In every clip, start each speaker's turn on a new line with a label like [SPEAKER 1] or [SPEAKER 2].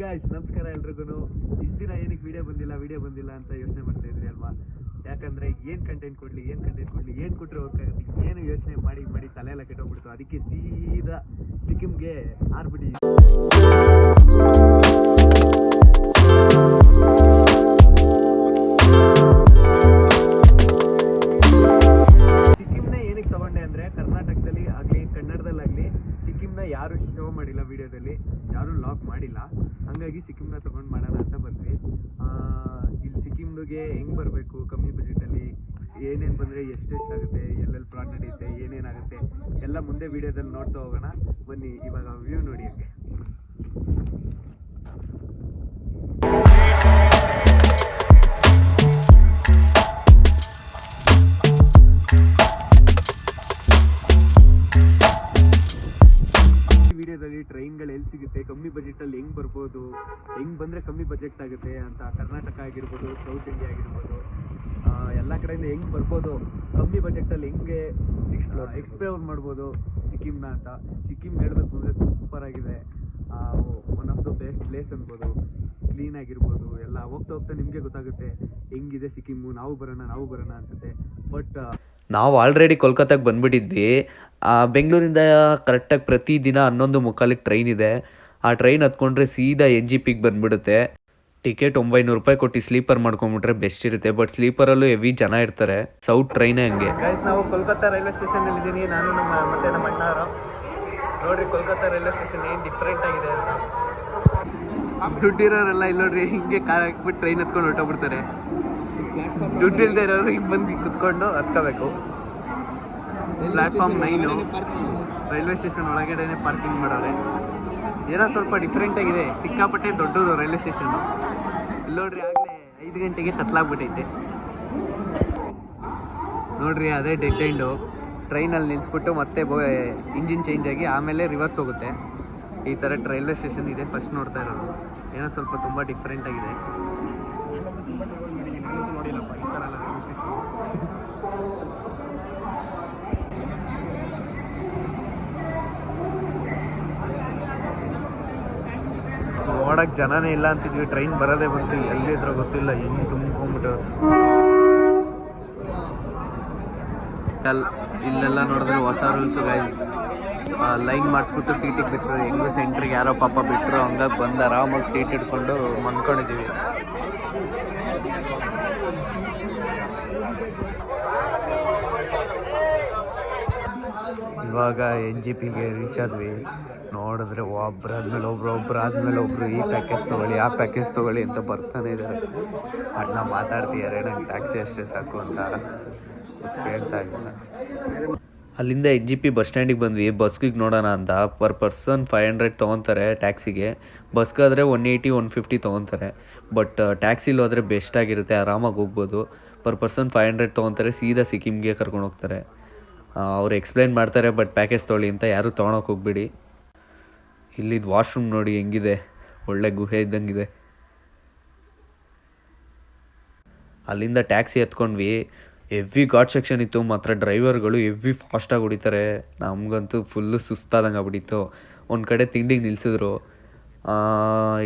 [SPEAKER 1] Guys ನಮಸ್ಕಾರ ಎಲ್ರಿಗೂ. ಇಷ್ಟು ದಿನ ಏನಕ್ಕೆ ವಿಡಿಯೋ ಬಂದಿಲ್ಲ ಅಂತ ಯೋಚನೆ ಮಾಡ್ತಾ ಇದ್ರಿ ಅಲ್ವಾ? ಯಾಕಂದ್ರೆ ಏನು ಕಂಟೆಂಟ್ ಕೊಡಲಿ ಏನು ಕೊಟ್ಟರೆ ಹೋಗ್ತಾಯಿರ್ತೀವಿ, ಏನು ಯೋಚನೆ ಮಾಡಿ ತಲೆ ಎಲ್ಲ ಕೆಟ್ಟೋಗ್ಬಿಡ್ತು. ಅದಕ್ಕೆ ಸೀದಾ ಸಿಕ್ಕಿಮ್ಗೆ ಆರ್ಬಿಟ್ಟು ಸಿಕ್ಕಿಮ್ನ ಏನಕ್ಕೆ ತಗೊಂಡೆ ಅಂದರೆ, ಕರ್ನಾಟಕದಲ್ಲಿ ಆಗಲಿ ಕನ್ನಡದಲ್ಲಾಗಲಿ ಸಿಕ್ಕಿಮ್ನ ಯಾರು ಶೋ ಮಾಡಿಲ್ಲ, ವಿಡಿಯೋದಲ್ಲಿ ಯಾರು ಲಾಕ್ ಮಾಡಿಲ್ಲ. ಹಾಗಾಗಿ ಸಿಕ್ಕಿಮ್ನ ತೊಗೊಂಡು ಮಾಡೋಣ ಅಂತ ಬಂದ್ವಿ. ಇಲ್ಲಿ ಸಿಕ್ಕಿಮ್ಗೆ ಹೆಂಗೆ ಬರಬೇಕು, ಕಮ್ಮಿ ಬಜೆಟಲ್ಲಿ ಏನೇನು ಬಂದರೆ ಎಷ್ಟೆಷ್ಟಾಗುತ್ತೆ, ಎಲ್ಲೆಲ್ಲಿ ಪ್ಲಾಟ್ ನಡೆಯುತ್ತೆ, ಏನೇನಾಗುತ್ತೆ ಎಲ್ಲ ಮುಂದೆ ವೀಡಿಯೋದಲ್ಲಿ ನೋಡ್ತಾ ಹೋಗೋಣ. ಬನ್ನಿ, ಇವಾಗ ವ್ಯೂ ನೋಡಿ. ಹಂಗೆ ವಿಡಿಯೋದಲ್ಲಿ ಟ್ರೈನ್ಗಳು ಎಲ್ಲಿ ಸಿಗುತ್ತೆ, ಕಮ್ಮಿ ಬಜೆಟಲ್ಲಿ ಹೆಂಗೆ ಬರ್ಬೋದು, ಹೆಂಗೆ ಬಂದರೆ ಕಮ್ಮಿ ಬಜೆಟ್ ಆಗುತ್ತೆ ಅಂತ, ಕರ್ನಾಟಕ ಆಗಿರ್ಬೋದು, ಸೌತ್ ಇಂಡಿಯಾ ಆಗಿರ್ಬೋದು, ಎಲ್ಲ ಕಡೆಯಿಂದ ಹೆಂಗೆ ಬರ್ಬೋದು, ಕಮ್ಮಿ ಬಜೆಟಲ್ಲಿ ಹೆಂಗೆ ಎಕ್ಸ್ಪ್ಲೋರ್ ಮಾಡ್ಬೋದು ಸಿಕ್ಕಿಮ್ನ ಅಂತ. ಸಿಕ್ಕಿಮ್ ಹೇಳಬೇಕು ಅಂದರೆ ಸೂಪರ್ ಆಗಿದೆ. One of the best place ಅನ್ಬೋದು. ಕ್ಲೀನ್ ಆಗಿರ್ಬೋದು. ಎಲ್ಲ ಹೋಗ್ತಾ ನಿಮಗೆ ಗೊತ್ತಾಗುತ್ತೆ ಹೆಂಗಿದೆ ಸಿಕ್ಕಿಮ್ಮು. ನಾವು ಬರೋಣ ಅನ್ಸುತ್ತೆ. ಬಟ್
[SPEAKER 2] ನಾವು ಆಲ್ರೆಡಿ ಕೋಲ್ಕತ್ತಾಗೆ ಬಂದುಬಿಟ್ಟಿದ್ವಿ. ಬೆಂಗಳೂರಿಂದ ಕರೆಕ್ಟಾಗಿ ಪ್ರತಿದಿನ 11:45 ಟ್ರೈನ್ ಇದೆ. ಆ ಟ್ರೈನ್ ಹತ್ಕೊಂಡ್ರೆ ಸೀದಾ NGPಗೆ ಬಂದುಬಿಡುತ್ತೆ. ಟಿಕೆಟ್ 900 ರೂಪಾಯಿ ಕೊಟ್ಟು ಸ್ಲೀಪರ್ ಮಾಡ್ಕೊಂಬಿಟ್ರೆ ಬೆಸ್ಟ್ ಇರುತ್ತೆ. ಬಟ್ ಸ್ಲೀಪರಲ್ಲೂ ಹೆವಿ ಜನ ಇರ್ತಾರೆ. ಸೌತ್ ಟ್ರೈನೇ ಹಂಗೆ.
[SPEAKER 1] ಗೈಸ್, ನಾವು ಕೋಲ್ಕತ್ತಾ ರೈಲ್ವೆ ಸ್ಟೇಷನಲ್ಲಿ ಇದ್ದೀನಿ. ನಾನು ನಮ್ಮ ಅಣ್ಣವರು ನೋಡ್ರಿ, ಕೋಲ್ಕತ್ತಾ ರೈಲ್ವೆ ಸ್ಟೇಷನ್ ಏನು ಡಿಫ್ರೆಂಟ್ ಆಗಿದೆ ಅಂತ. ದುಡ್ಡಿರೋರೆಲ್ಲ ಇಲ್ಲಿ ನೋಡ್ರಿ, ಹಿಂಗೆ ಕಾರ್ ಹಾಕ್ಬಿಟ್ಟು ಟ್ರೈನ್ ಹತ್ಕೊಂಡು ಹೊರಟೋಗ್ಬಿಡ್ತಾರೆ. ದುಡ್ಡು ಇಲ್ಲದೆ ಇರೋರು ಹಿಂಗೆ ಬಂದು ಕುತ್ಕೊಂಡು ಹತ್ಕೋಬೇಕು. ಪ್ಲಾಟ್ಫಾರ್ಮ್ 9 ರೈಲ್ವೆ ಸ್ಟೇಷನ್ ಒಳಗಡೆನೆ ಪಾರ್ಕಿಂಗ್ ಮಾಡೋರೆ. ಏನೋ ಸ್ವಲ್ಪ ಡಿಫ್ರೆಂಟ್ ಆಗಿದೆ. ಸಿಕ್ಕಾಪಟ್ಟೆ ದೊಡ್ಡದು ರೈಲ್ವೆ ಸ್ಟೇಷನ್ನು. ಇಲ್ಲಿ ನೋಡ್ರಿ, ಆಗಲೇ 5 ಗಂಟೆಗೆ ಕತ್ಲಾಗ್ಬಿಟ್ಟೈತೆ. ನೋಡ್ರಿ, ಅದೇ ಡೆಡ್ ಎಂಡು. ಟ್ರೈನಲ್ಲಿ ನಿಲ್ಲಿಸ್ಬಿಟ್ಟು ಮತ್ತೆ ಇಂಜಿನ್ ಚೇಂಜ್ ಆಗಿ ಆಮೇಲೆ ರಿವರ್ಸ್ ಹೋಗುತ್ತೆ. ಈ ಥರ ರೈಲ್ವೆ ಸ್ಟೇಷನ್ ಇದೆ. ಫಸ್ಟ್ ನೋಡ್ತಾ ಇರೋದು. ಏನೋ ಸ್ವಲ್ಪ ತುಂಬ ಡಿಫ್ರೆಂಟ್ ಆಗಿದೆ. ನೋಡಿಲ್ಲಪ್ಪ ಈ ಥರ ಎಲ್ಲ ರೈಲ್ವೆ ಸ್ಟೇಷನ್. ನೋಡಕ್ಕೆ ಜನನೇ ಇಲ್ಲ ಅಂತಿದ್ವಿ. ಟ್ರೈನ್ ಬರೋದೇ ಬಂತು, ಎಲ್ಲಿದ್ರೋ ಗೊತ್ತಿಲ್ಲ, ಹೆಂಗೆ ತುಂಬ್ಕೊಂಡ್ಬಿಟ್ಟು. ಇಲ್ಲೆಲ್ಲ ನೋಡಿದ್ರೆ ಹೊಸ ರೂಲ್ಸು ಗೈಸ್. ಲೈನ್ ಮಾಡಿಸ್ಬಿಟ್ಟು ಸೀಟಿಗೆ ಬಿಟ್ಟರು. ಹೆಂಗೂ ಸೆಂಟ್ರಿಗೆ ಯಾರೋ ಪಾಪ ಬಿಟ್ಟರು. ಹಂಗಾಗಿ ಬಂದು ಆರಾಮಾಗಿ ಸೀಟ್ ಹಿಡ್ಕೊಂಡು ಮನ್ಕೊಂಡಿದ್ದೀವಿ. ಇವಾಗ NGPಗೆ ರೀಚ್ ಆದ್ವಿ. ನೋಡಿದ್ರೆ ಒಬ್ಬರಾದ್ಮೇಲೆ ಒಬ್ರು ಈ ಪ್ಯಾಕೇಜ್ ತೊಗೊಳ್ಳಿ, ಆ ಪ್ಯಾಕೇಜ್ ತೊಗೊಳ್ಳಿ ಅಂತ ಬರ್ತಾನೆ ಇದ್ದಾರೆ. ಅಣ್ಣ ಮಾತಾಡ್ತಿದ್ದಾರೆ, ನಂಗೆ ಟ್ಯಾಕ್ಸಿ ಅಷ್ಟೇ ಸಾಕು ಅಂತ ಕೇಳ್ತಾ ಇದ್ದಾರೆ. ಅಲ್ಲಿಂದ NGP ಬಸ್ ಸ್ಟ್ಯಾಂಡಿಗೆ ಬಂದ್ವಿ. ಬಸ್ಗೆ ನೋಡೋಣ ಅಂತ. Per person 500 ತೊಗೊತಾರೆ ಟ್ಯಾಕ್ಸಿಗೆ. ಬಸ್ಗಾದರೆ 180, 150 ತೊಗೊತಾರೆ. ಬಟ್ ಟ್ಯಾಕ್ಸಿಲಿ ಹೋದರೆ ಬೆಸ್ಟ್ ಆಗಿರುತ್ತೆ, ಆರಾಮಾಗಿ ಹೋಗ್ಬೋದು. Per person 500 ತೊಗೊತಾರೆ. ಸೀದಾ ಸಿಕ್ಕಿಮ್ಗೆ ಕರ್ಕೊಂಡು ಹೋಗ್ತಾರೆ. ಅವ್ರು ಎಕ್ಸ್ಪ್ಲೈನ್ ಮಾಡ್ತಾರೆ, ಬಟ್ ಪ್ಯಾಕೇಜ್ ತೊಗೊಳ್ಳಿ ಅಂತ ಯಾರೂ ತೊಗೊಳಕ್ಕೆ ಹೋಗ್ಬಿಡಿ. ಇಲ್ಲಿದ್ದು ವಾಶ್ರೂಮ್ ನೋಡಿ ಹೆಂಗಿದೆ, ಒಳ್ಳೆ ಗುಹೆ ಇದ್ದಂಗಿದೆ. ಅಲ್ಲಿಂದ ಟ್ಯಾಕ್ಸಿ ಎತ್ಕೊಂಡ್ವಿ. ಎವ್ವಿ ಘಾಟ್ ಸೆಕ್ಷನ್ ಇತ್ತು. ಮಾತ್ರ ಡ್ರೈವರ್ಗಳು ಎವ್ವಿ ಫಾಸ್ಟಾಗಿ ಹೊಡಿತಾರೆ. ನಮಗಂತೂ ಫುಲ್ಲು ಸುಸ್ತಾದಂಗೆ ಆಗ್ಬಿಟ್ಟಿತ್ತು. ಒಂದು ಕಡೆ ತಿಂಡಿಗೆ ನಿಲ್ಲಿಸಿದ್ರು.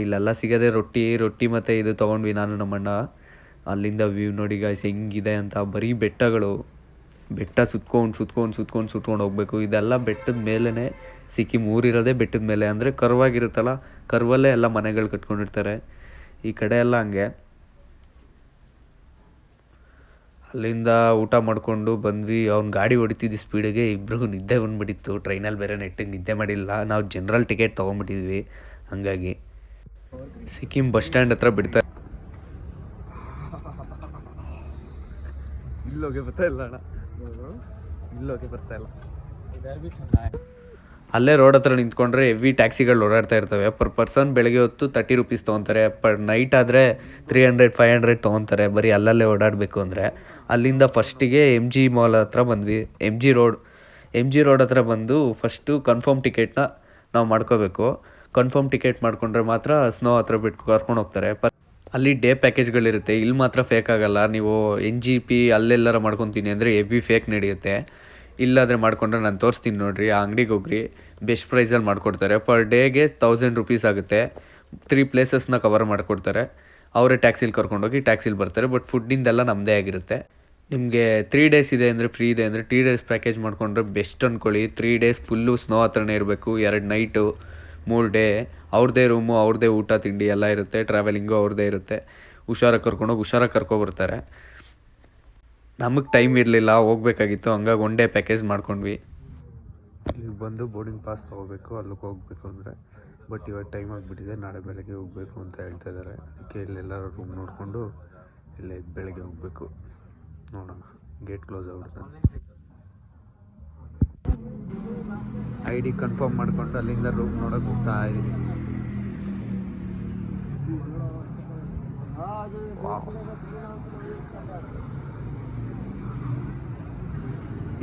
[SPEAKER 1] ಇಲ್ಲೆಲ್ಲ ಸಿಗೋದೆ ರೊಟ್ಟಿ ಮತ್ತು ಇದು ತೊಗೊಂಡ್ವಿ ನಾನು ನಮ್ಮಣ್ಣ. ಅಲ್ಲಿಂದ ವ್ಯೂ ನೋಡಿ ಗಾಯ್ಸ್ ಹೆಂಗಿದೆ ಅಂತ. ಬರೀ ಬೆಟ್ಟ ಸುತ್ಕೊಂಡು ಹೋಗ್ಬೇಕು. ಇದೆಲ್ಲ ಬೆಟ್ಟದ ಮೇಲೇ ಸಿಕ್ಕಿಮ್ ಊರಿರೋದೇ ಬೆಟ್ಟದ ಮೇಲೆ. ಅಂದರೆ ಕರ್ವಾಗಿರುತ್ತಲ್ಲ, ಕರ್ವಲ್ಲೇ ಎಲ್ಲ ಮನೆಗಳು ಕಟ್ಕೊಂಡಿರ್ತಾರೆ. ಈ ಕಡೆ ಎಲ್ಲ ಹಂಗೆ. ಅಲ್ಲಿಂದ ಊಟ ಮಾಡಿಕೊಂಡು ಬಂದ್ವಿ. ಅವ್ನು ಗಾಡಿ ಹೊಡಿತಿದ್ದ ಸ್ಪೀಡಿಗೆ ಇಬ್ರಿಗೂ ನಿದ್ದೆ ಬಂದುಬಿಟ್ಟಿತ್ತು. ಟ್ರೈನಲ್ಲಿ ಬೇರೆ ನೆಟ್ಟಿಗೆ ನಿದ್ದೆ ಮಾಡಿಲ್ಲ. ನಾವು ಜನರಲ್ ಟಿಕೆಟ್ ತೊಗೊಂಡ್ಬಿಟ್ಟಿದ್ವಿ. ಹಾಗಾಗಿ ಸಿಕ್ಕಿಮ್ ಬಸ್ ಸ್ಟ್ಯಾಂಡ್ ಹತ್ರ ಬಿಡ್ತಾರೆ. ಇಲ್ಲೋಗೆ ಬರ್ತಾ ಇಲ್ಲ. ಅಲ್ಲೇ ರೋಡ್ ಹತ್ರ ನಿಂತ್ಕೊಂಡ್ರೆ ಹೆವಿ ಟ್ಯಾಕ್ಸಿಗಳು ಓಡಾಡ್ತಾ ಇರ್ತವೆ. ಪರ್ ಪರ್ಸನ್ ಬೆಳಗ್ಗೆ ಹೊತ್ತು 30 ರೂಪೀಸ್ ತೊಗೊತಾರೆ. ನೈಟ್ ಆದರೆ 300, 500 ತೊಗೊತಾರೆ. ಬರೀ ಅಲ್ಲಲ್ಲೇ ಓಡಾಡಬೇಕು ಅಂದರೆ. ಅಲ್ಲಿಂದ ಫಸ್ಟಿಗೆ MG ಮಾಲ್ ಹತ್ರ ಬಂದ್ವಿ. MG ರೋಡ್ ಹತ್ರ ಬಂದು ಫಸ್ಟು ಕನ್ಫರ್ಮ್ ಟಿಕೆಟ್ನ ನಾವು ಮಾಡ್ಕೋಬೇಕು. ಕನ್ಫರ್ಮ್ ಟಿಕೆಟ್ ಮಾಡ್ಕೊಂಡ್ರೆ ಮಾತ್ರ ಸ್ನೋ ಹತ್ರ ಬಿಟ್ಟು ಕರ್ಕೊಂಡು ಹೋಗ್ತಾರೆ. ಅಲ್ಲಿ ಡೇ ಪ್ಯಾಕೇಜ್ಗಳಿರುತ್ತೆ. ಇಲ್ಲಿ ಮಾತ್ರ ಫೇಕ್ ಆಗೋಲ್ಲ. ನೀವು NGP ಅಲ್ಲೆಲ್ಲರ ಮಾಡ್ಕೊತೀನಿ ಅಂದರೆ ಹೆವಿ ಫೇಕ್ ನಡೆಯುತ್ತೆ. ಇಲ್ಲಾದರೆ ಮಾಡ್ಕೊಂಡ್ರೆ ನಾನು ತೋರಿಸ್ತೀನಿ ನೋಡಿರಿ. ಆ ಅಂಗಡಿಗೆ ಹೋಗ್ರಿ, ಬೆಸ್ಟ್ ಪ್ರೈಸಲ್ಲಿ ಮಾಡಿಕೊಡ್ತಾರೆ. ಪರ್ ಡೇಗೆ 1000 ರೂಪೀಸ್ ಆಗುತ್ತೆ.
[SPEAKER 2] 3 ಪ್ಲೇಸಸ್ನ ಕವರ್ ಮಾಡಿಕೊಡ್ತಾರೆ. ಅವರೇ ಟ್ಯಾಕ್ಸಿಲಿ ಕರ್ಕೊಂಡೋಗಿ ಟ್ಯಾಕ್ಸಿಲಿ ಬರ್ತಾರೆ. ಬಟ್ ಫುಡ್ಡಿಂದೆಲ್ಲ ನಮ್ಮದೇ ಆಗಿರುತ್ತೆ. ನಿಮಗೆ 3 ಡೇಸ್ ಇದೆ ಅಂದರೆ ಫ್ರೀ ಇದೆ ಅಂದರೆ 3 ಡೇಸ್ ಪ್ಯಾಕೇಜ್ ಮಾಡ್ಕೊಂಡ್ರೆ ಬೆಸ್ಟ್ ಅಂದ್ಕೊಳ್ಳಿ. 3 ಡೇಸ್ ಫುಲ್ಲು ಸ್ನೋ ಹತ್ರನೇ ಇರಬೇಕು. 2 ನೈಟು 3 ಡೇ ಅವ್ರದ್ದೇ ರೂಮು, ಅವ್ರದ್ದೇ ಊಟ ತಿಂಡಿ ಎಲ್ಲ ಇರುತ್ತೆ. ಟ್ರಾವೆಲಿಂಗು ಅವ್ರದ್ದೇ ಇರುತ್ತೆ. ಹುಷಾರಾಗಿ ಕರ್ಕೊಂಡೋಗಿ ಹುಷಾರಾಗಿ ಕರ್ಕೊಬರ್ತಾರೆ. ನಮಗೆ ಟೈಮ್ ಇರಲಿಲ್ಲ, ಹೋಗ್ಬೇಕಾಗಿತ್ತು. ಹಂಗಾಗಿ 1 ಡೇ ಪ್ಯಾಕೇಜ್ ಮಾಡ್ಕೊಂಡ್ವಿ.
[SPEAKER 1] ಇಲ್ಲಿಗೆ ಬಂದು ಬೋರ್ಡಿಂಗ್ ಪಾಸ್ ತೊಗೋಬೇಕು, ಅಲ್ಲಿಗೆ ಹೋಗಬೇಕು ಅಂದರೆ. ಬಟ್ ಇವಾಗ ಟೈಮ್ ಆಗಿಬಿಟ್ಟಿದೆ, ನಾಳೆ ಬೆಳಗ್ಗೆ ಹೋಗಬೇಕು ಅಂತ ಹೇಳ್ತಾ ಇದ್ದಾರೆ. ಅದಕ್ಕೆ ಇಲ್ಲೆಲ್ಲರೂ ರೂಮ್ ನೋಡಿಕೊಂಡು ಇಲ್ಲೇ ಬೆಳಗ್ಗೆ ಹೋಗಬೇಕು. ನೋಡೋಣ, ಗೇಟ್ ಕ್ಲೋಸ್ ಆಗ್ಬಿಡ್ತಾನೆ. ID ಕನ್ಫರ್ಮ್ ಮಾಡಿಕೊಂಡು ಅಲ್ಲಿಂದ ರೂಮ್ ನೋಡೋಕೆ ಹೋಗ್ತಾ ಇದ್ದೀವಿ.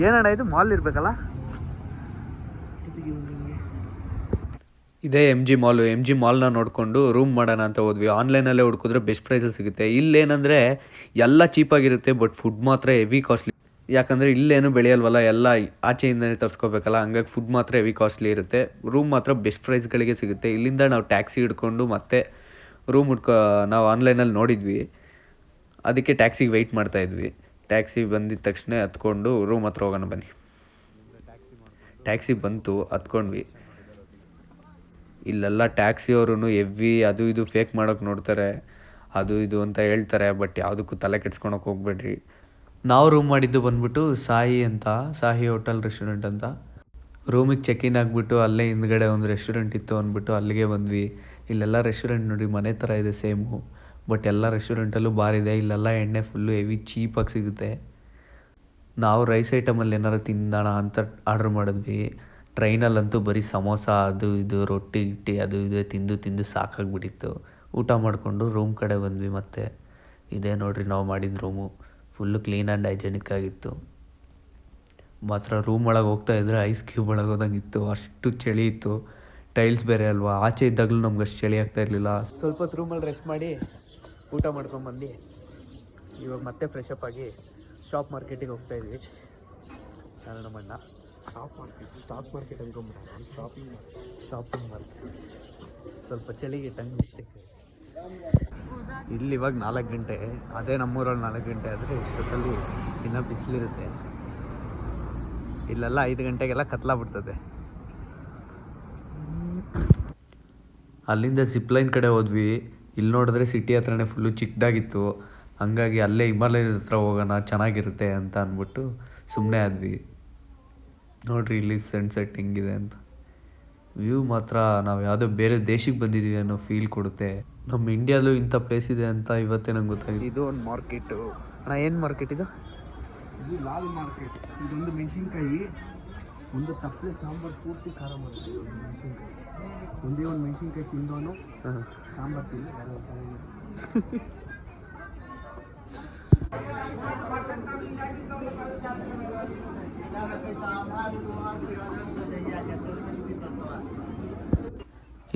[SPEAKER 1] ಏನಣ್ಣ ಇದು ಮಾಲ್ ಇರಬೇಕಲ್ಲ?
[SPEAKER 2] ಇದೇ MG ಮಾಲು. MG ಮಾಲ್ನ ನೋಡಿಕೊಂಡು ರೂಮ್ ಮಾಡೋಣ ಅಂತ ಹೋದ್ವಿ. ಆನ್ಲೈನಲ್ಲೇ ಹುಡುಕಿದ್ರೆ ಬೆಸ್ಟ್ ಪ್ರೈಸಲ್ಲಿ ಸಿಗುತ್ತೆ. ಇಲ್ಲೇನಂದರೆ ಎಲ್ಲ ಚೀಪಾಗಿರುತ್ತೆ, ಬಟ್ ಫುಡ್ ಮಾತ್ರ ಹೆವಿ ಕಾಸ್ಟ್ಲಿ. ಯಾಕಂದರೆ ಇಲ್ಲೇನು ಬೆಳೆಯಲ್ವಲ್ಲ, ಎಲ್ಲ ಆಚೆಯಿಂದನೇ ತರಿಸ್ಕೋಬೇಕಲ್ಲ. ಹಂಗಾಗಿ ಫುಡ್ ಮಾತ್ರ ಹೆವಿ ಕಾಸ್ಟ್ಲಿ ಇರುತ್ತೆ. ರೂಮ್ ಮಾತ್ರ ಬೆಸ್ಟ್ ಪ್ರೈಸ್ಗಳಿಗೆ ಸಿಗುತ್ತೆ. ಇಲ್ಲಿಂದ ನಾವು ಟ್ಯಾಕ್ಸಿ ಹಿಡ್ಕೊಂಡು ಮತ್ತೆ ರೂಮ್ ನಾವು ಆನ್ಲೈನಲ್ಲಿ ನೋಡಿದ್ವಿ, ಅದಕ್ಕೆ ಟ್ಯಾಕ್ಸಿಗೆ ವೆಯ್ಟ್ ಮಾಡ್ತಾಯಿದ್ವಿ. ಟ್ಯಾಕ್ಸಿ ಬಂದಿದ್ದ ತಕ್ಷಣ ಹತ್ಕೊಂಡು ರೂಮ್ ಹತ್ರ ಹೋಗೋಣ ಬನ್ನಿ. ಟ್ಯಾಕ್ಸಿ ಬಂತು, ಹತ್ಕೊಂಡ್ವಿ. ಇಲ್ಲೆಲ್ಲ ಟ್ಯಾಕ್ಸಿಯವರು ಎವ್ವಿ ಅದು ಇದು ಫೇಕ್ ಮಾಡೋಕ್ಕೆ ನೋಡ್ತಾರೆ, ಅದು ಇದು ಅಂತ ಹೇಳ್ತಾರೆ. ಬಟ್ ಯಾವುದಕ್ಕೂ ತಲೆ ಕೆಡ್ಸ್ಕೊಳಕ್ಕೆ ಹೋಗ್ಬೇಡ್ರಿ. ನಾವು ರೂಮ್ ಮಾಡಿದ್ದು ಬಂದ್ಬಿಟ್ಟು ಸಾಹಿ ಹೋಟೆಲ್ ರೆಸ್ಟೋರೆಂಟ್ ಅಂತ. ರೂಮಿಗೆ ಚೆಕ್-ಇನ್ ಆಗಿಬಿಟ್ಟು ಅಲ್ಲೇ ಹಿಂದ್ಗಡೆ ಒಂದು ರೆಸ್ಟೋರೆಂಟ್ ಇತ್ತು ಅಂದ್ಬಿಟ್ಟು ಅಲ್ಲಿಗೆ ಬಂದ್ವಿ. ಇಲ್ಲೆಲ್ಲ ರೆಸ್ಟೋರೆಂಟ್ ನೋಡಿ ಮನೆ ಥರ ಇದೆ ಸೇಮು. ಬಟ್ ಎಲ್ಲ ರೆಸ್ಟೋರೆಂಟಲ್ಲೂ ಬಾರ್ ಇದೆ. ಇಲ್ಲೆಲ್ಲ ಎಣ್ಣೆ ಫುಲ್ಲು ಹೆವಿ ಚೀಪಾಗಿ ಸಿಗುತ್ತೆ. ನಾವು ರೈಸ್ ಐಟಮಲ್ಲಿ ಏನಾರು ತಿಂದಾಣ ಅಂತ ಆರ್ಡ್ರ್ ಮಾಡಿದ್ವಿ. ಟ್ರೈನಲ್ಲಂತೂ ಬರೀ ಸಮೋಸ ಅದು ಇದು ರೊಟ್ಟಿ ಗಿಟ್ಟಿ ಅದು ಇದು ತಿಂದು ಸಾಕಾಗ್ಬಿಟ್ಟಿತ್ತು. ಊಟ ಮಾಡಿಕೊಂಡು ರೂಮ್ ಕಡೆ ಬಂದ್ವಿ. ಮತ್ತೆ ಇದೇ ನೋಡ್ರಿ ನಾವು ಮಾಡಿದ room. Full clean and hygienic ಆಗಿತ್ತು. ಮಾತ್ರ ರೂಮ್ ಒಳಗೆ ಹೋಗ್ತಾ ಇದ್ದರೆ ಐಸ್ ಕ್ಯೂಬ್ ಒಳಗೆ ಹೋದಂಗೆ ಇತ್ತು, ಅಷ್ಟು ಚಳಿ ಇತ್ತು. ಟೈಲ್ಸ್ ಬೇರೆ ಅಲ್ವಾ, ಆಚೆ ಇದ್ದಾಗಲೂ ನಮ್ಗೆ ಅಷ್ಟು ಚಳಿ ಆಗ್ತಾ ಇರಲಿಲ್ಲ.
[SPEAKER 1] ಸ್ವಲ್ಪ ಹೊತ್ತು ರೂಮಲ್ಲಿ ರೆಸ್ಟ್ ಮಾಡಿ ಊಟ ಮಾಡ್ಕೊಂಬಂದು ಇವಾಗ ಮತ್ತೆ ಫ್ರೆಶ್ ಅಪ್ ಆಗಿ ಶಾಪ್ ಮಾರ್ಕೆಟಿಗೆ ಹೋಗ್ತಾ ಇದ್ವಿ. ನಾನು ನಮ್ಮಣ್ಣ. ಸ್ಟಾಕ್ ಮಾರ್ಕೆಟ್ ಅನ್ಕೊಂಬಿಡೋಣ. Shopping market. ಸ್ವಲ್ಪ ಚಳಿಗೆ ಟಂಗ್ ಮಿಸ್ಟೇಕ್. ಇಲ್ಲಿ ಇವಾಗ 4 ಗಂಟೆ, ಅದೇ ನಮ್ಮೂರಲ್ಲಿ 4 ಗಂಟೆ ಆದರೆ ಇಷ್ಟೊತ್ತಲ್ಲಿ ಇನ್ನೂ ಬಿಸಿಲಿರುತ್ತೆ. ಇಲ್ಲೆಲ್ಲ 5 ಗಂಟೆಗೆಲ್ಲ ಕತ್ಲಾಗ್ಬಿಡ್ತದೆ.
[SPEAKER 2] ಅಲ್ಲಿಂದ ಜಿಪ್ಲೈನ್ ಕಡೆ ಹೋದ್ವಿ. ಇಲ್ಲಿ ನೋಡಿದ್ರೆ ಸಿಟಿ ಹತ್ರನೇ ಫುಲ್ಲು ಚಿಕ್ಕದಾಗಿತ್ತು. ಹಂಗಾಗಿ ಅಲ್ಲೇ ಹಿಮಾಲಯದ ಹತ್ರ ಹೋಗೋಣ, ಚೆನ್ನಾಗಿರುತ್ತೆ ಅಂತ ಅಂದ್ಬಿಟ್ಟು ಸುಮ್ಮನೆ ಆದ್ವಿ. ನೋಡ್ರಿ ಇಲ್ಲಿ ಸನ್ಸೆಟ್ ಹೆಂಗಿದೆ ಅಂತ. ವ್ಯೂ ಮಾತ್ರ ನಾವು ಯಾವುದೋ ಬೇರೆ ದೇಶಕ್ಕೆ ಬಂದಿದ್ದೀವಿ ಅನ್ನೋ ಫೀಲ್ ಕೊಡುತ್ತೆ. ನಮ್ಮ ಇಂಡಿಯಾದಲ್ಲೂ ಇಂಥ ಪ್ಲೇಸ್ ಇದೆ ಅಂತ ಇವತ್ತೇ ನಂಗೆ ಗೊತ್ತಾಗಿದೆ.
[SPEAKER 1] ಇದು ಒಂದು ಮಾರ್ಕೆಟು. ಅಣ್ಣ ಏನು ಮಾರ್ಕೆಟ್ ಇದು?
[SPEAKER 3] ಇದು ಲಾಲ್ ಮಾರ್ಕೆಟ್. ಇದೊಂದು ಮೆಣಸಿನ್ಕಾಯಿ, ಒಂದು ತಪ್ಪಲೆ ಸಾಂಬಾರು ಪೂರ್ತಿ ಖಾರ ಮಾಡುತ್ತೆ. ಒಂದು ಮೆಣಸಿನ್ಕಾಯಿ, ಒಂದೇ ಒಂದು ಮೆಣಸಿನ್ಕಾಯಿ ತಿಂದವನು ಸಾಂಬಾರು ತಿಂದು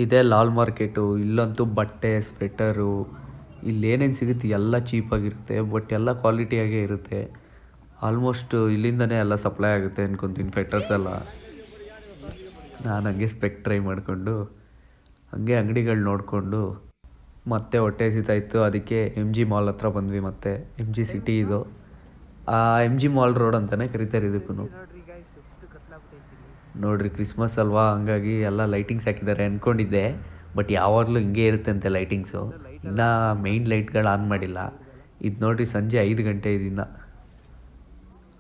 [SPEAKER 2] ಇದೇ ಲಾಲ್ ಮಾರ್ಕೆಟು. ಇಲ್ಲಂತೂ ಬಟ್ಟೆ, ಸ್ವೆಟರು, ಇಲ್ಲೇನೇನು ಸಿಗುತ್ತೆ ಎಲ್ಲ ಚೀಪಾಗಿರುತ್ತೆ. ಬಟ್ ಎಲ್ಲ ಕ್ವಾಲಿಟಿಯಾಗೇ ಇರುತ್ತೆ. ಆಲ್ಮೋಸ್ಟ್ ಇಲ್ಲಿಂದನೇ ಎಲ್ಲ ಸಪ್ಲೈ ಆಗುತ್ತೆ ಅನ್ಕೊತೀನಿ, ಸ್ವೆಟರ್ಸ್ ಎಲ್ಲ. ನಾನು ಹಂಗೆ ಸ್ಪೆಕ್ ಟ್ರೈ ಮಾಡಿಕೊಂಡು ಹಂಗೆ ಅಂಗಡಿಗಳು ನೋಡಿಕೊಂಡು ಮತ್ತೆ ಹೊಟ್ಟೆ ಹಸಿತಾಯಿತ್ತು. ಅದಕ್ಕೆ MG ಮಾಲ್ ಹತ್ರ ಬಂದ್ವಿ. ಮತ್ತೆ MG ಸಿಟಿ ಇದು. MG ಮಾಲ್ ರೋಡ್ ಅಂತಲೇ ಕರೀತಾರೆ ಇದಕ್ಕೂ. ನೋಡ್ರಿ ಕ್ರಿಸ್ಮಸ್ ಅಲ್ವಾ, ಹಂಗಾಗಿ ಎಲ್ಲ ಲೈಟಿಂಗ್ಸ್ ಹಾಕಿದ್ದಾರೆ ಅಂದ್ಕೊಂಡಿದ್ದೆ. ಬಟ್ ಯಾವಾಗಲೂ ಹಿಂಗೆ ಇರುತ್ತೆ ಅಂತೆ ಲೈಟಿಂಗ್ಸು. ಇನ್ನೂ ಮೇಯ್ನ್ ಲೈಟ್ಗಳು ಆನ್ ಮಾಡಿಲ್ಲ. ಇದು ನೋಡ್ರಿ ಸಂಜೆ 5 ಗಂಟೆ ಇದನ್ನು.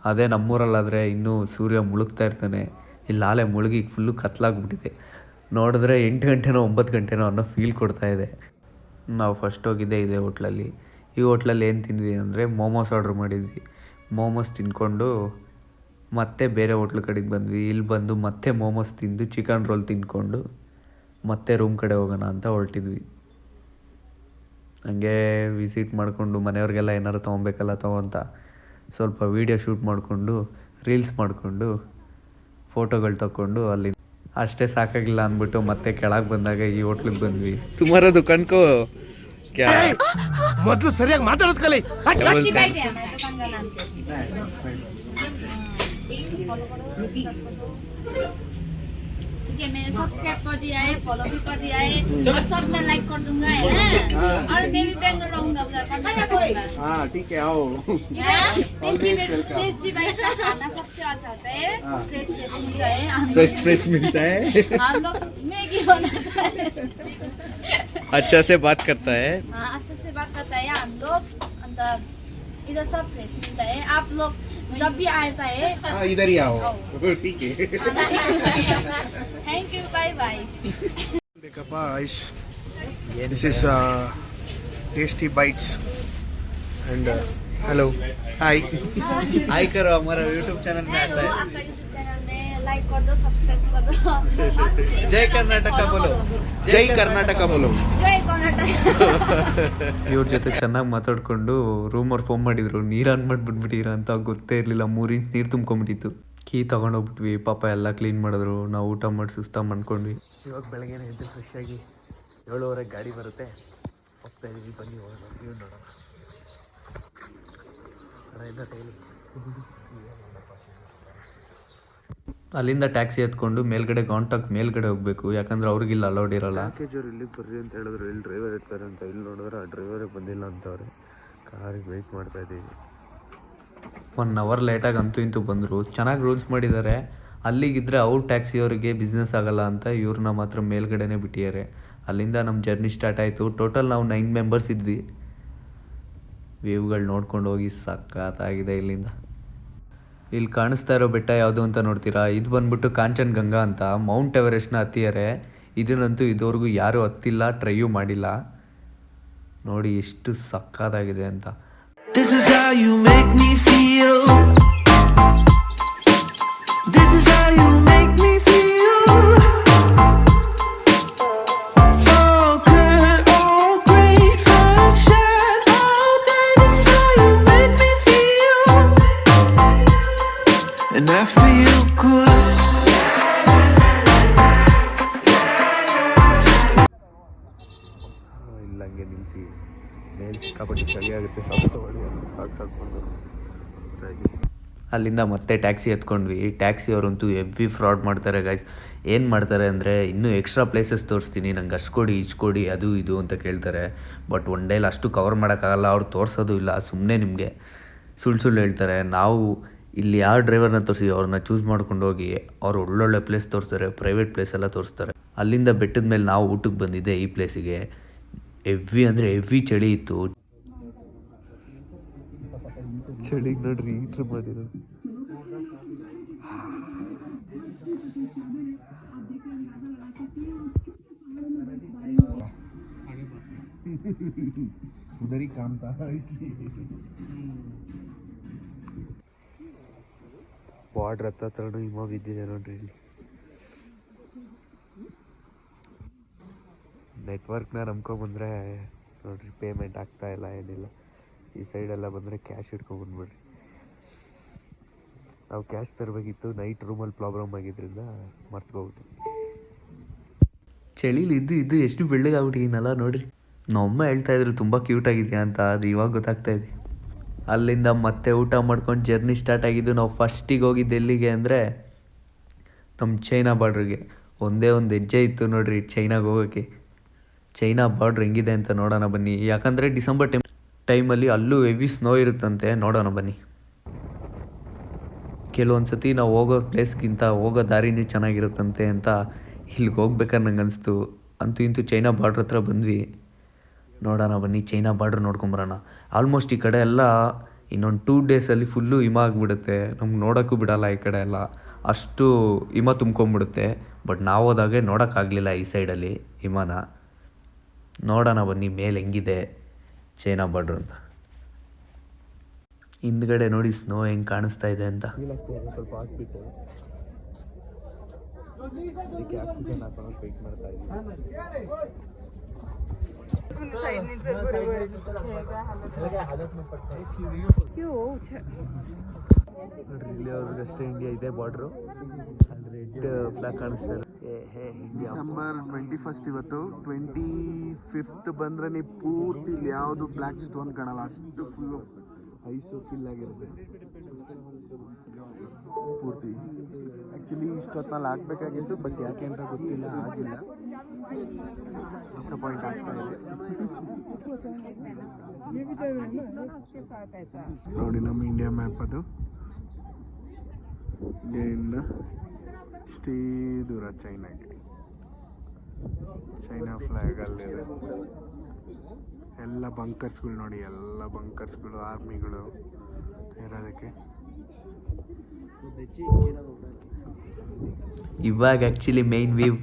[SPEAKER 2] ಅದೇ ನಮ್ಮೂರಲ್ಲಾದರೆ ಇನ್ನೂ ಸೂರ್ಯ ಮುಳುಗ್ತಾ ಇರ್ತಾನೆ. ಇಲ್ಲಿ ನಾಳೆ ಮುಳುಗಿ ಫುಲ್ಲು ಕತ್ಲಾಗ್ಬಿಟ್ಟಿದೆ. ನೋಡಿದ್ರೆ 8 ಗಂಟೆನೋ 9 ಗಂಟೆನೋ ಅನ್ನೋ ಫೀಲ್ ಕೊಡ್ತಾ ಇದೆ. ನಾವು ಫಸ್ಟ್ ಹೋಗಿದ್ದೆ ಇದೇ ಹೋಟ್ಲಲ್ಲಿ. ಈ ಹೋಟ್ಲಲ್ಲಿ ಏನು ತಿಂದ್ವಿ ಅಂದರೆ ಮೋಮೋಸ್ ಆರ್ಡ್ರ್ ಮಾಡಿದ್ವಿ. ಮೋಮೋಸ್ ತಿಂದ್ಕೊಂಡು ಮತ್ತೆ ಬೇರೆ ಹೋಟ್ಲ್ ಕಡೆಗೆ ಬಂದ್ವಿ. ಇಲ್ಲಿ ಬಂದು ಮತ್ತೆ ಮೋಮೋಸ್ ತಿಂದು ಚಿಕನ್ ರೋಲ್ ತಿಂದ್ಕೊಂಡು ಮತ್ತೆ ರೂಮ್ ಕಡೆ ಹೋಗೋಣ ಅಂತ ಹೊರಟಿದ್ವಿ. ಹಂಗೆ ವಿಸಿಟ್ ಮಾಡಿಕೊಂಡು ಮನೆಯವ್ರಿಗೆಲ್ಲ ಏನಾರು ತೊಗೊಬೇಕಲ್ಲ ತೊಗೊತ ಸ್ವಲ್ಪ ವೀಡಿಯೋ ಶೂಟ್ ಮಾಡಿಕೊಂಡು ರೀಲ್ಸ್ ಮಾಡಿಕೊಂಡು ಫೋಟೋಗಳು ತಗೊಂಡು ಅಲ್ಲಿ ಅಷ್ಟೇ ಸಾಕಾಗಿಲ್ಲ ಅಂದ್ಬಿಟ್ಟು ಮತ್ತೆ ಕೆಳಗೆ ಬಂದಾಗ ಈ ಹೋಟ್ಲಿಗೆ ಬಂದ್ವಿ.
[SPEAKER 1] ತುಮಾರ ದುಕಾನ್ಕೋ ಕ್ಯಾ
[SPEAKER 3] ಮೊದಲು ಸರಿಯಾಗಿ ಮಾತಾಡೋದು ಕಲಿ.
[SPEAKER 4] ठीक है, मैंने सब्सक्राइब कर दिया है, फॉलो भी कर दिया है, और सब मैं लाइक कर दूंगा, है ना? और मैं भी बैंगलोर रहूंगा, उधर कर्नाटक रहूंगा।
[SPEAKER 3] हाँ ठीक है आओ
[SPEAKER 4] टेस्टी बाइट का खाना सबसे अच्छा होता है, फ्रेश फ्रेश मिलता है,
[SPEAKER 3] फ्रेश मिलता है
[SPEAKER 4] हम लोग मैगी बनाता है,
[SPEAKER 1] अच्छा से बात करता है.
[SPEAKER 4] हाँ अच्छे से बात करता है हम लोग, अंदर इधर सब फ्रेश मिलता है, आप लोग जब भी आता है
[SPEAKER 3] हाँ इधर ही आओ ठीक है
[SPEAKER 4] थैंक यू, बाय बाय।
[SPEAKER 3] देखಪ್ಪ Aish this is tasty bites and hello hi
[SPEAKER 1] hi करो, हमारा YouTube चैनल में आता है.
[SPEAKER 4] आपका यूट्यूब चैनल में लाइक कर दो, सब्सक्राइब कर दो,
[SPEAKER 1] जय कर्नाटक बोलो.
[SPEAKER 3] ಜೈ ಕರ್ನಾಟಕ ಬೋಲೋ
[SPEAKER 4] जय कर्नाटक।
[SPEAKER 2] ಇವ್ರ ಜೊತೆ ಚೆನ್ನಾಗಿ ಮಾತಾಡ್ಕೊಂಡು ರೂಮವ್ರು ಫೋನ್ ಮಾಡಿದ್ರು, ನೀರು ಆನ್ ಮಾಡಿಬಿಟ್ಬಿಟ್ಟಿರ ಅಂತ ಗೊತ್ತೇ ಇರಲಿಲ್ಲ. 3 ಇಂಚ್ ನೀರು ತುಂಬ್ಕೊಂಬಿಟ್ಟಿತ್ತು. ಕೀ ತೊಗೊಂಡೋಗ್ಬಿಟ್ವಿ. ಪಾಪ ಎಲ್ಲ ಕ್ಲೀನ್ ಮಾಡಿದ್ರು. ನಾವು ಊಟ ಮಾಡಿ ಸುಸ್ತಾಗಿ ಮಾಡ್ಕೊಂಡ್ವಿ.
[SPEAKER 1] ಇವಾಗ ಬೆಳಗ್ಗೆನೇ ಎದ್ದು ಫ್ರೆಶ್ ಆಗಿ 7:30 ಗಾಡಿ ಬರುತ್ತೆ, ಹೋಗ್ತಾ ಇದೀವಿ. ಬನ್ನಿ ಹೋಗೋಣ, ವ್ಯೂ ನೋಡೋಣ.
[SPEAKER 2] ಅಲ್ಲಿಂದ ಟ್ಯಾಕ್ಸಿ ಎತ್ಕೊಂಡು ಮೇಲ್ಗಡೆ ಗಾಂಟಾಕ್ ಮೇಲ್ಗಡೆ ಹೋಗ್ಬೇಕು, ಯಾಕಂದ್ರೆ ಅವ್ರಿಗಿಲ್ಲ ಅಲೌಡ್ ಇರಲ್ಲ.
[SPEAKER 1] ಪ್ಯಾಕೇಜ್ ಅವ್ರು ಇಲ್ಲಿಗೆ ಬರ್ರಿ ಅಂತ ಹೇಳಿದ್ರು, ಇಲ್ಲಿ ಡ್ರೈವರ್ ಇರ್ತಾರೆ ಅಂತ. ಇಲ್ಲಿ ನೋಡಿದ್ರೆ ಆ ಡ್ರೈವರೇ ಬಂದಿಲ್ಲ ಅಂತವ್ರೆ. ಕಾರಿಗೆ ವೆಯ್ಟ್ ಮಾಡ್ತಾ ಇದ್ದೀವಿ.
[SPEAKER 2] 1 ಅವರ್ ಲೇಟಾಗಿ ಅಂತೂ ಇಂತೂ ಬಂದರು. ಚೆನ್ನಾಗಿ ರೂಲ್ಸ್ ಮಾಡಿದ್ದಾರೆ. ಅಲ್ಲಿಗಿದ್ರೆ ಅವ್ರ ಟ್ಯಾಕ್ಸಿಯವರಿಗೆ ಬಿಸ್ನೆಸ್ ಆಗಲ್ಲ ಅಂತ ಇವ್ರನ್ನ ಮಾತ್ರ ಮೇಲ್ಗಡೆನೇ ಬಿಟ್ಟಿದ್ದಾರೆ. ಅಲ್ಲಿಂದ ನಮ್ಮ ಜರ್ನಿ ಸ್ಟಾರ್ಟ್ ಆಯಿತು. ಟೋಟಲ್ ನಾವು 9 ಮೆಂಬರ್ಸ್ ಇದ್ವಿ. ವ್ಯೂಗಳು ನೋಡ್ಕೊಂಡು ಹೋಗಿ ಸಖತ್ತಾಗಿದೆ ಇಲ್ಲಿಂದ. ಇಲ್ಲಿ ಕಾಣಿಸ್ತಾ ಇರೋ ಬೆಟ್ಟ ಯಾವುದು ಅಂತ ನೋಡ್ತೀರಾ? ಇದು ಬಂದ್ಬಿಟ್ಟು ಕಾಂಚನಗಂಗಾ ಅಂತ. ಮೌಂಟ್ ಎವರೆಸ್ಟ್ನ ಹತ್ತಿದ್ದಾರೆ. ಇದನ್ನಂತೂ ಇದುವರೆಗೂ ಯಾರೂ ಹತ್ತಿಲ್ಲ, ಟ್ರೈಯೂ ಮಾಡಿಲ್ಲ. ನೋಡಿ ಎಷ್ಟು ಸಖತ್ತಾಗಿದೆ ಅಂತ.
[SPEAKER 5] This is how you make me feel. This is how you make me feel. Oh good, oh great sunshine. Oh baby, this is how you make me feel. And I feel good.
[SPEAKER 1] ಇಲ್ಲ ಹಂಗೆ ನಿಲ್ಲಿಸಿ ಮೇಲೆ ಸಿಕ್ಕಾಪಟ್ಟೆ ಚಳಿ ಆಗುತ್ತೆ, socks ತೊಗೊಳ್ಳಿ ಅಂತ socks ಹಾಕ್ಕೊಂಡು
[SPEAKER 2] ಅಲ್ಲಿಂದ ಮತ್ತೆ ಟ್ಯಾಕ್ಸಿ ಎತ್ಕೊಂಡ್ವಿ. ಟ್ಯಾಕ್ಸಿ ಅವರಂತೂ ಹೆವಿ ಫ್ರಾಡ್ ಮಾಡ್ತಾರೆ ಗೈಸ್. ಏನು ಮಾಡ್ತಾರೆ ಅಂದರೆ, ಇನ್ನೂ ಎಕ್ಸ್ಟ್ರಾ ಪ್ಲೇಸಸ್ ತೋರಿಸ್ತೀನಿ, ನಂಗೆ ಅಷ್ಟು ಕೊಡಿ ಇಷ್ಟು ಕೊಡಿ ಅದು ಇದು ಅಂತ ಕೇಳ್ತಾರೆ. ಬಟ್ ಒನ್ ಡೇಲಿ ಅಷ್ಟು ಕವರ್ ಮಾಡೋಕ್ಕಾಗಲ್ಲ, ಅವ್ರು ತೋರಿಸೋದು ಇಲ್ಲ, ಸುಮ್ಮನೆ ನಿಮಗೆ ಸುಳ್ಳು ಹೇಳ್ತಾರೆ. ನಾವು ಇಲ್ಲಿ ಯಾವ ಡ್ರೈವರ್ನ ತೋರಿಸಿ ಅವ್ರನ್ನ ಚೂಸ್ ಮಾಡ್ಕೊಂಡು ಹೋಗಿ ಅವ್ರು ಒಳ್ಳೊಳ್ಳೆ ಪ್ಲೇಸ್ ತೋರಿಸ್ತಾರೆ, ಪ್ರೈವೇಟ್ ಪ್ಲೇಸ್ ಎಲ್ಲ ತೋರಿಸ್ತಾರೆ. ಅಲ್ಲಿಂದ ಬೆಟ್ಟದ ಮೇಲೆ ನಾವು ಊಟಕ್ಕೆ ಬಂದಿದ್ದೆ ಈ ಪ್ಲೇಸಿಗೆ. ಹೆವಿ ಅಂದರೆ ಹೆವಿ ಚಳಿ ಇತ್ತು.
[SPEAKER 1] ಚಳಿಗೆ ನೋಡ್ರಿ ಹೀಟ್ರ್ ಮಾಡಿರೋ.
[SPEAKER 3] उधर ही काम था इसलिए
[SPEAKER 1] ಬಾರ್ಡ್ರ್ ಹತ್ರನೂ ಹಿಮ ಬಿದ್ದಿದೆ ನೋಡ್ರಿ. ಇಲ್ಲಿ ನೆಟ್ವರ್ಕ್ನ ನಂಬ್ಕೊಂಬಂದರೆ ನೋಡ್ರಿ ಪೇಮೆಂಟ್ ಆಗ್ತಾ ಇಲ್ಲ, ಏನಿಲ್ಲ. ಈ ಸೈಡೆಲ್ಲ ಬಂದರೆ ಕ್ಯಾಶ್ ಇಟ್ಕೊಂಡ್ಬಂದ್ಬಿಡ್ರಿ. ನಾವು ಕ್ಯಾಶ್ ತರಬೇಕಿತ್ತು, ನೈಟ್ ರೂಮಲ್ಲಿ ಪ್ರಾಬ್ಲಮ್ ಆಗಿದ್ದರಿಂದ ಮರ್ತ್ಕೊಬಿಟ್ಟು.
[SPEAKER 2] ಚಳಿಲಿ ಇದ್ದು ಎಷ್ಟು ಬೆಳ್ಳಗಾಗ್ಬಿಟ್ಟಿದ್ದೀನಲ್ಲ ನೋಡ್ರಿ. ನಮ್ಮಮ್ಮ ಹೇಳ್ತಾ ಇದ್ರು ತುಂಬ ಕ್ಯೂಟ್ ಆಗಿದೆಯಾ ಅಂತ, ಅದು ಇವಾಗ ಗೊತ್ತಾಗ್ತಾ ಇದೆ. ಅಲ್ಲಿಂದ ಮತ್ತೆ ಊಟ ಮಾಡ್ಕೊಂಡು ಜರ್ನಿ ಸ್ಟಾರ್ಟ್ ಆಗಿದ್ದು. ನಾವು ಫಸ್ಟಿಗೆ ಹೋಗಿದ್ದು ಎಲ್ಲಿಗೆ ಅಂದರೆ ನಮ್ಮ ಚೈನಾ ಬಾರ್ಡ್ರಿಗೆ. ಒಂದೇ ಒಂದು ಹೆಜ್ಜೆ ಇತ್ತು ನೋಡ್ರಿ ಚೈನಾಗೆ ಹೋಗೋಕ್ಕೆ. ಚೈನಾ ಬಾರ್ಡ್ರ್ ಹೆಂಗಿದೆ ಅಂತ ನೋಡೋಣ ಬನ್ನಿ. ಯಾಕಂದರೆ ಡಿಸೆಂಬರ್ ಟೈಮಲ್ಲಿ ಅಲ್ಲೂ ಹೆವಿ ಸ್ನೋ ಇರುತ್ತಂತೆ, ನೋಡೋಣ ಬನ್ನಿ. ಕೆಲವೊಂದು ಸತಿ ನಾವು ಹೋಗೋ ಪ್ಲೇಸ್ಗಿಂತ ಹೋಗೋ ದಾರಿನೇ ಚೆನ್ನಾಗಿರುತ್ತಂತೆ ಅಂತ ಇಲ್ಲಿಗೆ ಹೋಗ್ಬೇಕಾದ್ರೆ ನಂಗೆ ಅನಿಸ್ತು. ಅಂತೂ ಇಂತೂ ಚೈನಾ ಬಾರ್ಡ್ರ್ ಹತ್ರ ಬಂದ್ವಿ. ನೋಡೋಣ ಬನ್ನಿ, ಚೈನಾ ಬಾರ್ಡ್ರ್ ನೋಡ್ಕೊಂಬರೋಣ. ಆಲ್ಮೋಸ್ಟ್ ಈ ಕಡೆ ಎಲ್ಲ ಇನ್ನೊಂದು 2 ಡೇಸಲ್ಲಿ ಫುಲ್ಲು ಹಿಮ ಆಗಿಬಿಡುತ್ತೆ. ನಮ್ಗೆ ನೋಡೋಕ್ಕೂ ಬಿಡೋಲ್ಲ ಈ ಕಡೆ ಎಲ್ಲ, ಅಷ್ಟು ಹಿಮ ತುಂಬ್ಕೊಂಬಿಡುತ್ತೆ. ಬಟ್ ನಾವು ಹೋದಾಗೆ ನೋಡೋಕ್ಕಾಗಲಿಲ್ಲ ಈ ಸೈಡಲ್ಲಿ ಹಿಮನ. ನೋಡೋಣ ಬನ್ನಿ ಮೇಲೆ ಹೆಂಗಿದೆ ಚೈನಾ ಬಾರ್ಡ್ರ್ ಅಂತ. ಹಿಂದ್ಗಡೆ ನೋಡಿ ಸ್ನೋ ಹೆಂಗೆ ಕಾಣಿಸ್ತಾ ಇದೆ ಅಂತ.
[SPEAKER 1] ಸ್ವಲ್ಪ ಹಾಕ್ಬಿಟ್ಟು ಅದಕ್ಕೆ ಆಕ್ಸಿಜನ್ ಹಾಕೊಂಡು ವೆಯ್ಟ್ ಮಾಡ್ತಾ ಇದ್ದೀವಿ. ನೋಡ್ರಿ ಇಲ್ಲಿ ಅವ್ರಿಗಷ್ಟೇ ಇಂಡಿಯಾ ಇದೆ ಬಾರ್ಡ್ರು. ಅಲ್ಲಿ ರೆಡ್ ಫ್ಲಾಗ್ ಕಾಣಿಸ್ತಾ ಇದೆ.
[SPEAKER 3] ಡಿಸೆಂಬರ್ 21 ಇವತ್ತು. 25th ಬಂದರೆ ನೀವು ಪೂರ್ತಿ ಇಲ್ಲಿ ಯಾವುದು ಬ್ಲ್ಯಾಕ್ ಸ್ಟೋನ್ ಕಾಣಲ್ಲ, ಅಷ್ಟು ಫುಲ್ಲು ಐಸು ಫಿಲ್ ಆಗಿರುತ್ತೆ ಪೂರ್ತಿ. ಆ್ಯಕ್ಚುಲಿ ಇಷ್ಟೊತ್ತಲ್ಲಿ ಆಗಬೇಕಾಗಿತ್ತು, ಬಟ್ ಯಾಕೆ ಅಂತ ಗೊತ್ತಿಲ್ಲ, ಆಗಿಲ್ಲ. ಡಿಸಪಾಯಿಂಟ್ ಆಗ್ತಾ ಇದೆ. ನೋಡಿ ನಮ್ಮ ಇಂಡಿಯಾ ಮ್ಯಾಪ್ ಅದು. ಇಂಡಿಯಾದಿಂದ ಇಷ್ಟೇ ದೂರ ಚೈನಾಗೆ. ಚೈನಾ ಫ್ಲ್ಯಾಗ್ ಅಲ್ಲಿದೆ. ಎಲ್ಲ ಬಂಕರ್ಸ್ಗಳು ನೋಡಿ, ಎಲ್ಲ ಬಂಕರ್ಸ್ಗಳು, ಆರ್ಮಿಗಳು ಇರೋದಕ್ಕೆ.
[SPEAKER 2] ಇವಾಗ ಆ್ಯಕ್ಚುಲಿ ಮೇನ್ ವ್ಯೂ.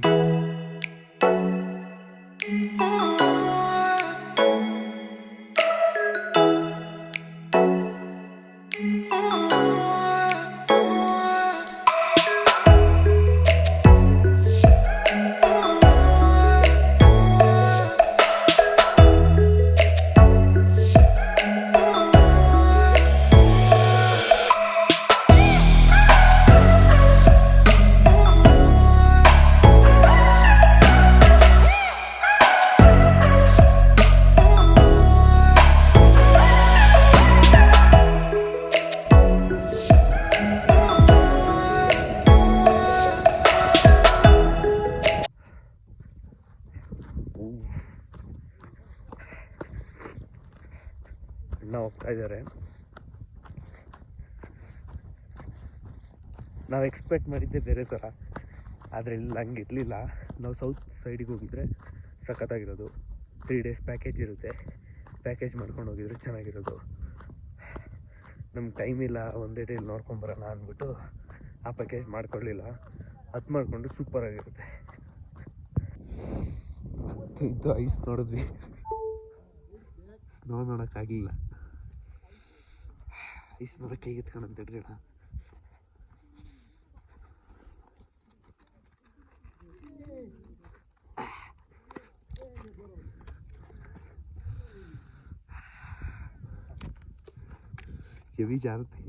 [SPEAKER 2] ಅಣ್ಣ ಹೋಗ್ತಾ ಇದ್ದಾರೆ. ನಾವು ಎಕ್ಸ್ಪೆಕ್ಟ್ ಮಾಡಿದ್ದೆ ಬೇರೆ ಥರ, ಆದರೆ ಇಲ್ಲಿ ಹಂಗೆ ಇರಲಿಲ್ಲ. ನಾವು ಸೌತ್ ಸೈಡಿಗೆ ಹೋಗಿದ್ರೆ ಸಖತ್ತಾಗಿರೋದು. 3 days ಪ್ಯಾಕೇಜ್ ಇರುತ್ತೆ. ಪ್ಯಾಕೇಜ್ ಮಾಡ್ಕೊಂಡು ಹೋಗಿದ್ರೆ ಚೆನ್ನಾಗಿರೋದು. ನಮ್ಗೆ ಟೈಮ್ ಇಲ್ಲ, ಒಂದೇ ಡೇಲಿ ನೋಡ್ಕೊಂಬರೋಣ ಅಂದ್ಬಿಟ್ಟು ಆ ಪ್ಯಾಕೇಜ್ ಮಾಡ್ಕೊಳ್ಳಿಲ್ಲ. ಅದು ಮಾಡಿಕೊಂಡು ಸೂಪರಾಗಿರುತ್ತೆ. ಇದು ಐಸ್ ನೋಡಿದ್ವಿ, ಸ್ನೋ ನೋಡೋಕ್ಕಾಗಲಿಲ್ಲ. ಐಸ್ ನೋಡೋಕೆ ಕೈ ಎತ್ಕೊಂಡು ಅಂತ ಹಿಡ್ರಿ ಅಣ್ಣ. ಹೆವಿ ಜಾರುತ್ತೆ.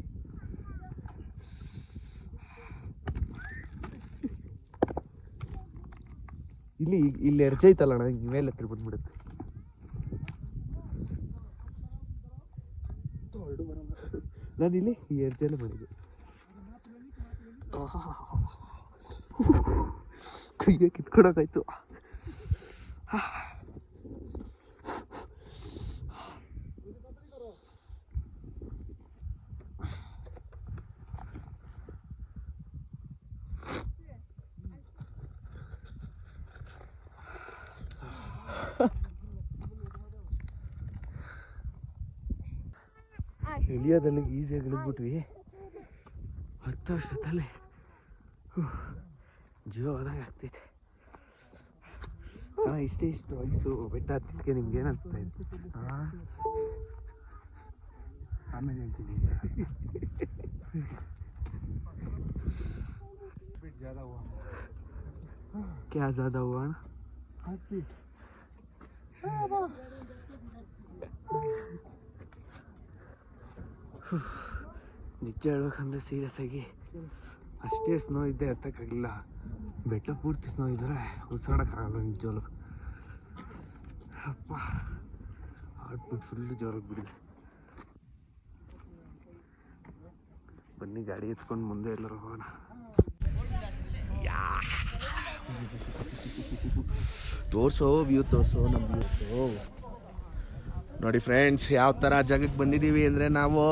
[SPEAKER 2] ಇಲ್ಲಿ ಎರ್ಜೈತಲ್ಲ ಅಣ್ಣ, ಹಿಂಗೆ ಮೇಲೆ ಹತ್ರ ಬಂದ್ಬಿಡುತ್ತೆ. ನಾನಿಲ್ಲಿ ಈ ಎರ್ಜೆಲ್ಲ ಮಾಡಿದ್ದೆ. ಕೈಗೆ ಕಿತ್ಕೊಡೋಕಾಯ್ತು. ಇಳಿಯೋದಲ್ಲಿ ಈಸಿಯಾಗಿ ಇಳಿದ್ಬಿಟ್ವಿ. 10 ವರ್ಷದಲ್ಲಿ ಜೀವ ಹೋದಂಗೆ ಆಗ್ತೈತೆ. ಇಷ್ಟು ವಯಸ್ಸು ಬೆಟ್ಟ ಹತ್ತಿದ್ದಕ್ಕೆ ನಿಮ್ಗೆ ಏನು ಅನಿಸ್ತಾ ಇದೆ? ಆಮೇಲೆ ಹೇಳ್ತೀನಿ. क्या ज़्यादा हुआ ना? ನಿಜ ಹೇಳ್ಬೇಕಂದ್ರೆ ಸೀರಿಯಸ್ ಆಗಿ ಅಷ್ಟೇ ಸ್ನೋ ಇದ್ದೇ ಹತ್ತಕ್ಕಾಗಿಲ್ಲ. ಬೆಟ್ಟ ಪೂರ್ತಿ ಸ್ನೋ ಇದ್ದರೆ ಉಸಿರಾಡೋಕ್ಕಾಗಲ್ಲ ನಿಜವಲ್ಲೂ. ಅಪ್ಪ ಹಾರ್ಟ್ಬಿಟ್ಟು ಫುಲ್ಲು ಜೋರಾಗಿ ಬಿಡಿ. ಬನ್ನಿ ಗಾಡಿ ಎತ್ಕೊಂಡು ಮುಂದೆ ಎಲ್ಲರೂ ಹೋಗೋಣ. ತೋರಿಸೋ ವ್ಯೂ, ತೋರಿಸೋ ನಮ್ಮ ವ್ಯೂ. ನೋಡಿ ಫ್ರೆಂಡ್ಸ್, ಯಾವ ಥರ ಜಾಗಕ್ಕೆ ಬಂದಿದ್ದೀವಿ ಅಂದರೆ, ನಾವು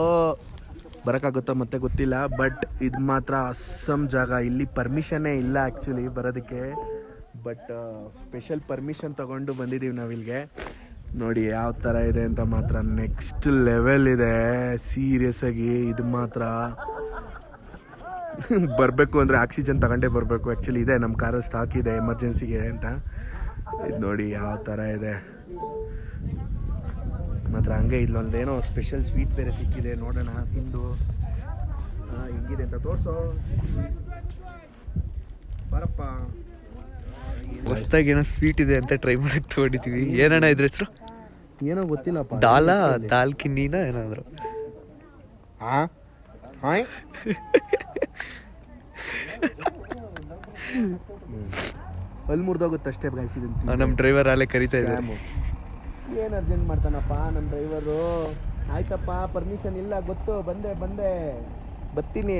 [SPEAKER 2] ಬರೋಕ್ಕಾಗುತ್ತೋ ಮತ್ತೆ ಗೊತ್ತಿಲ್ಲ, ಬಟ್ ಇದು ಮಾತ್ರ ಅಸ್ಸಮ್ ಜಾಗ. ಇಲ್ಲಿ ಪರ್ಮಿಷನ್ನೇ ಇಲ್ಲ ಆ್ಯಕ್ಚುಲಿ ಬರೋದಕ್ಕೆ, ಬಟ್ ಸ್ಪೆಷಲ್ ಪರ್ಮಿಷನ್ ತೊಗೊಂಡು ಬಂದಿದ್ದೀವಿ ನಾವು ಇಲ್ಲಿಗೆ. ನೋಡಿ ಯಾವ ಥರ ಇದೆ ಅಂತ ಮಾತ್ರ ನೆಕ್ಸ್ಟ್ ಲೆವೆಲ್ ಇದೆ ಸೀರಿಯಸ್ ಆಗಿ. ಇದು ಮಾತ್ರ ಬರಬೇಕು ಅಂದರೆ ಆಕ್ಸಿಜನ್ ತಗೊಂಡೇ ಬರಬೇಕು. ಆ್ಯಕ್ಚುಲಿ ಇದೆ ನಮ್ಮ ಕಾರಲ್ಲಿ ಸ್ಟಾಕ್ ಇದೆ ಎಮರ್ಜೆನ್ಸಿಗೆ ಅಂತ. ಇದು ನೋಡಿ ಯಾವ ಥರ ಇದೆ ಮಾತ್ರ. ಹಂಗೆ ಇಲ್ಲೊಂದೇನೋ ಸ್ಪೆಷಲ್ ಸ್ವೀಟ್ ಬೇರೆ ಸಿಕ್ಕಿದೆ, ನೋಡೋಣ ತಿಂದು ಹೆಂಗಿದೆ ಅಂತ ತೋರಿಸೋ. ಬರಪ್ಪ, ಹೊಸ್ದಾಗಿ ಏನೋ ಸ್ವೀಟ್ ಇದೆ ಅಂತ ಟ್ರೈ ಮಾಡಕ್ಕೆ ತೊಗೊಂಡಿದ್ದೀವಿ. ಏನಣ್ಣ ಇದ್ರ ಹೆಸರು?
[SPEAKER 3] ಏನೋ ಗೊತ್ತಿಲ್ಲಪ್ಪ.
[SPEAKER 2] ದಾಲ್ ಕಿನ್ನಿನ ಏನಾದ್ರು.
[SPEAKER 3] ಅಲ್ಲಿ ಮುರಿದೋಗುತ್ತೆ ಅಷ್ಟೇ ಗಾಯಿಸಿದಂತ.
[SPEAKER 2] ನಮ್ಮ ಡ್ರೈವರ್ ಅಲ್ಲೇ ಕರಿತಾ ಇದ್ದಾರೆ.
[SPEAKER 3] ಏನು ಅರ್ಜೆಂಟ್ ಮಾಡ್ತಾನಪ್ಪ ನಮ್ಮ ಡ್ರೈವರು. ಆಯ್ತಪ್ಪ, ಪರ್ಮಿಷನ್ ಇಲ್ಲ ಗೊತ್ತು, ಬಂದೆ ಬರ್ತೀನಿ.